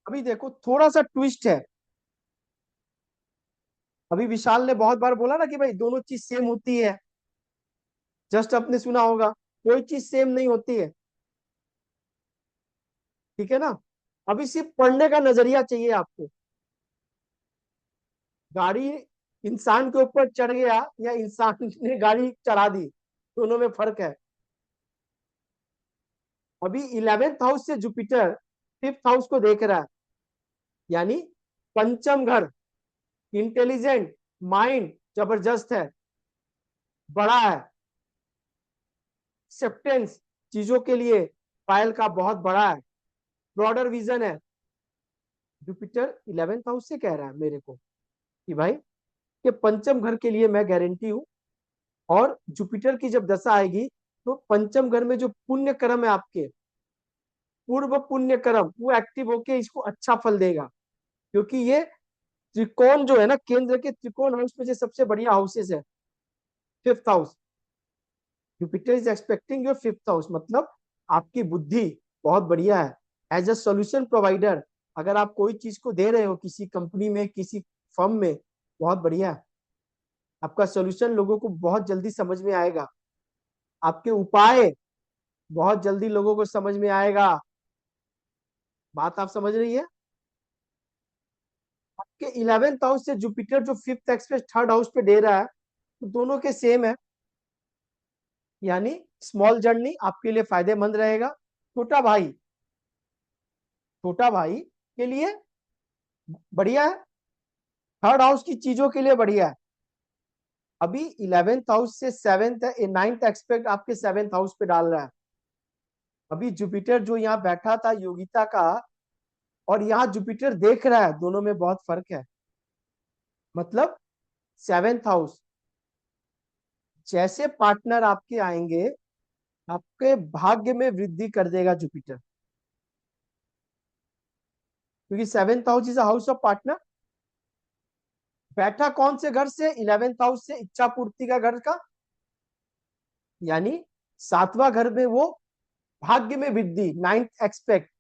अभी देखो थोड़ा सा ट्विस्ट है। अभी विशाल ने बहुत बार बोला ना कि भाई दोनों चीज सेम होती है। जस्ट आपने सुना होगा, कोई चीज सेम नहीं होती है। ठीक है ना। अभी सिर्फ पढ़ने का नजरिया चाहिए आपको। गाड़ी इंसान के ऊपर चढ़ गया या इंसान ने गाड़ी चढ़ा दी, दोनों में फर्क है। अभी 11th हाउस से जुपिटर 5th हाउस को देख रहा है, यानी पंचम घर, इंटेलिजेंट, माइंड, जबरदस्त है, बड़ा है, एक्सेप्टेंस चीजों के लिए पायल का बहुत बड़ा है, ब्रॉडर विजन है। जुपिटर 11th हाउस से कह रहा है मेरे को कि भाई ये पंचम घर के लिए मैं गारंटी हूं। और जुपिटर की जब दशा आएगी तो पंचम घर में जो पुण्य कर्म है आपके, पूर्व पुण्य कर्म, वो एक्टिव होके इसको अच्छा फल देगा। क्योंकि ये त्रिकोण जो है ना, केंद्र के त्रिकोण हाउस में जो सबसे बढ़िया हाउसेस है, 5th house. Jupiter is expecting your 5th house, मतलब आपकी बुद्धि बहुत बढ़िया है। एज अ सोल्यूशन प्रोवाइडर, अगर आप कोई चीज को दे रहे हो किसी कंपनी में, किसी फर्म में, बहुत बढ़िया है। आपका सोल्यूशन लोगों को बहुत जल्दी समझ में आएगा, आपके उपाय बहुत जल्दी लोगों को समझ में आएगा। बात आप समझ रही है? आपके 11th हाउस से जुपिटर जो 5th एक्सप्रेस 3rd हाउस पे दे रहा है, तो दोनों के सेम है। यानी स्मॉल जर्नी आपके लिए फायदेमंद रहेगा। छोटा भाई, छोटा भाई के लिए बढ़िया है, 3rd हाउस की चीजों के लिए बढ़िया है। अभी 11th हाउस से 7th 9th एक्सपेक्ट आपके 7th हाउस पे डाल रहा है। अभी जुपिटर जो यहाँ बैठा था योगिता का, और यहाँ जुपिटर देख रहा है, दोनों में बहुत फर्क है। मतलब 7th हाउस, जैसे पार्टनर आपके आएंगे आपके भाग्य में वृद्धि कर देगा जुपिटर। क्योंकि 7th house is house of partner. बैठा कौन से घर से? 11th हाउस से, इच्छा पूर्ति का घर का, यानी 7वां घर में वो भाग्य में वृद्धि, 9th एक्सपेक्ट,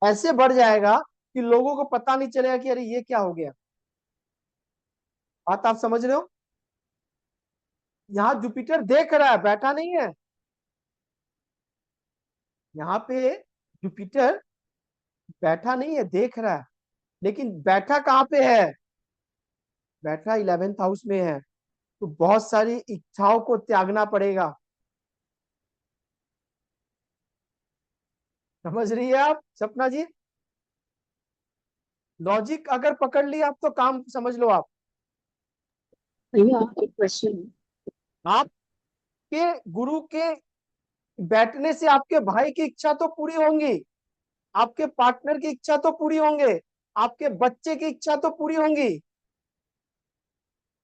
ऐसे बढ़ जाएगा कि लोगों को पता नहीं चलेगा कि अरे ये क्या हो गया। बात आप समझ रहे हो? यहाँ जुपिटर देख रहा है, बैठा नहीं है। यहाँ पे जुपिटर बैठा नहीं है, देख रहा है। लेकिन बैठा कहाँ पे है? बैठा 11th हाउस में है। तो बहुत सारी इच्छाओं को त्यागना पड़ेगा। समझ रही है आप सपना जी? लॉजिक अगर पकड़ लिया आप तो काम समझ लो आप। भैया एक क्वेश्चन है। आपके गुरु के बैठने से आपके भाई की इच्छा तो पूरी होंगी, आपके पार्टनर की इच्छा तो पूरी होंगे, आपके बच्चे की इच्छा तो पूरी होंगी।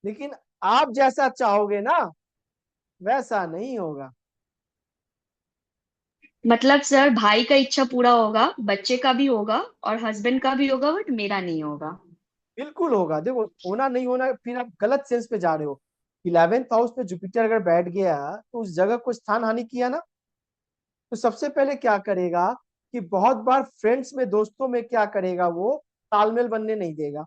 लेकिन आप जैसा चाहोगे ना वैसा नहीं होगा। मतलब सर भाई का इच्छा पूरा होगा, बच्चे का भी होगा और हस्बैंड का भी होगा, बट मेरा नहीं होगा। बिल्कुल होगा। देखो, होना नहीं होना फिर आप गलत सेंस पे जा रहे हो। 11th हाउस पे जुपिटर अगर बैठ गया तो उस जगह को स्थान हानि किया ना, तो सबसे पहले क्या करेगा कि बहुत बार फ्रेंड्स में, दोस्तों में क्या करेगा, वो तालमेल बनने नहीं देगा।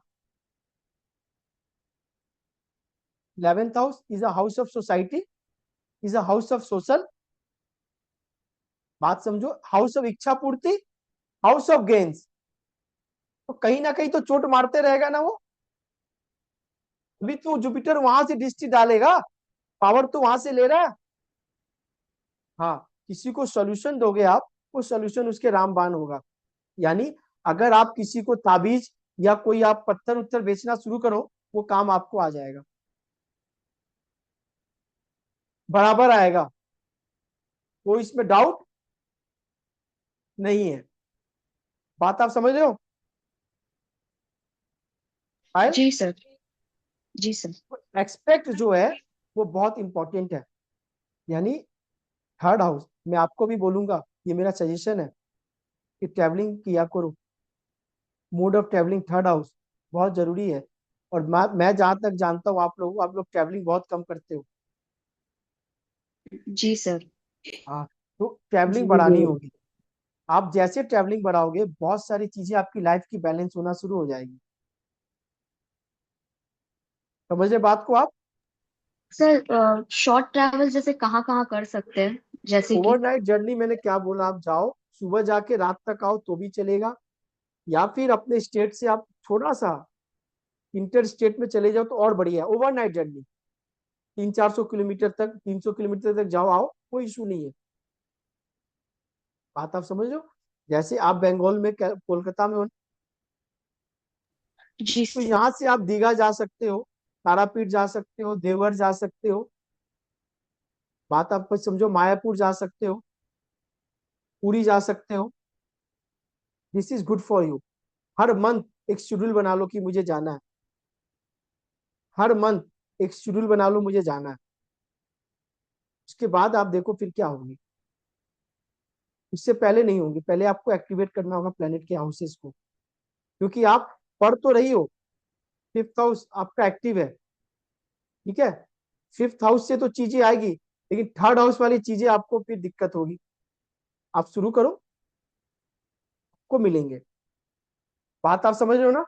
11th house is a house of society, is a house of social. बात समझो, हाउस ऑफ इच्छा पूर्ति, हाउस ऑफ गेन्स। तो कहीं ना कहीं तो चोट मारते रहेगा ना वो। अभी तो जुपिटर वहां से दृष्टि डालेगा, पावर तो वहां से ले रहा है। हाँ, किसी को सॉल्यूशन दोगे आप, वो सॉल्यूशन उसके रामबाण होगा। यानी अगर आप किसी को ताबीज या कोई आप पत्थर उत्तर बेचना शुरू करो, वो काम आपको आ जाएगा, बराबर आएगा, कोई इसमें डाउट नहीं है। बात आप समझ रहे हो? आयल, जी सर। जी सर। एक्सपेक्ट जो है वो बहुत इंपॉर्टेंट है। यानी 3rd हाउस, मैं आपको भी बोलूंगा, ये मेरा सजेशन है कि ट्रैवलिंग किया करो। Mode of travelling 3rd house बहुत जरूरी है। और मैं जहां तक जानता हूँ आप लोग ट्रैवलिंग बहुत कम करते हो। जी सर। हाँ, तो ट्रैवलिंग जी बढ़ानी जी। होगी। आप जैसे ट्रैवलिंग बढ़ाओगे बहुत सारी चीजें आपकी लाइफ की बैलेंस होना शुरू हो जाएगी। समझे बात को आप? सर शॉर्ट ट्रैवल जैसे कहाँ कहाँ कर सकते हैं, जैसे कि? ओवरनाइट जर्नी मैंने क्या बोला, आप जाओ सुबह जाके रात तक आओ तो भी चलेगा। या फिर अपने स्टेट से आप थोड़ा सा इंटर स्टेट में चले जाओ तो और बढ़िया है। ओवरनाइट जर्नी 300-400 किलोमीटर तक, 300 किलोमीटर तक जाओ आओ, कोई इशू नहीं है। बात आप समझ लो, जैसे आप बंगाल में कोलकाता में हो, जी तो सर। यहाँ से आप दीघा जा सकते हो, तारापीठ जा सकते हो, देवघर जा सकते हो, बात आपको समझो, मायापुर जा सकते हो, पुरी जा सकते हो। This is good for you. Her month एक शेड्यूल बना लो कि मुझे जाना है, हर मंथ एक शेड्यूल बना लो मुझे जाना है। उसके बाद आप देखो फिर क्या होगी, उससे पहले नहीं होंगी। पहले आपको एक्टिवेट करना होगा प्लेनेट के हाउसेस को, क्योंकि आप पढ़ तो रही हो, फिफ्थ हाउस आपका एक्टिव है, ठीक है। फिफ्थ हाउस से तो चीजें आएगी, लेकिन थर्ड हाउस वाली चीजें आपको फिर दिक्कत होगी। आप शुरू करो, आपको मिलेंगे। बात आप समझ रहे हो ना?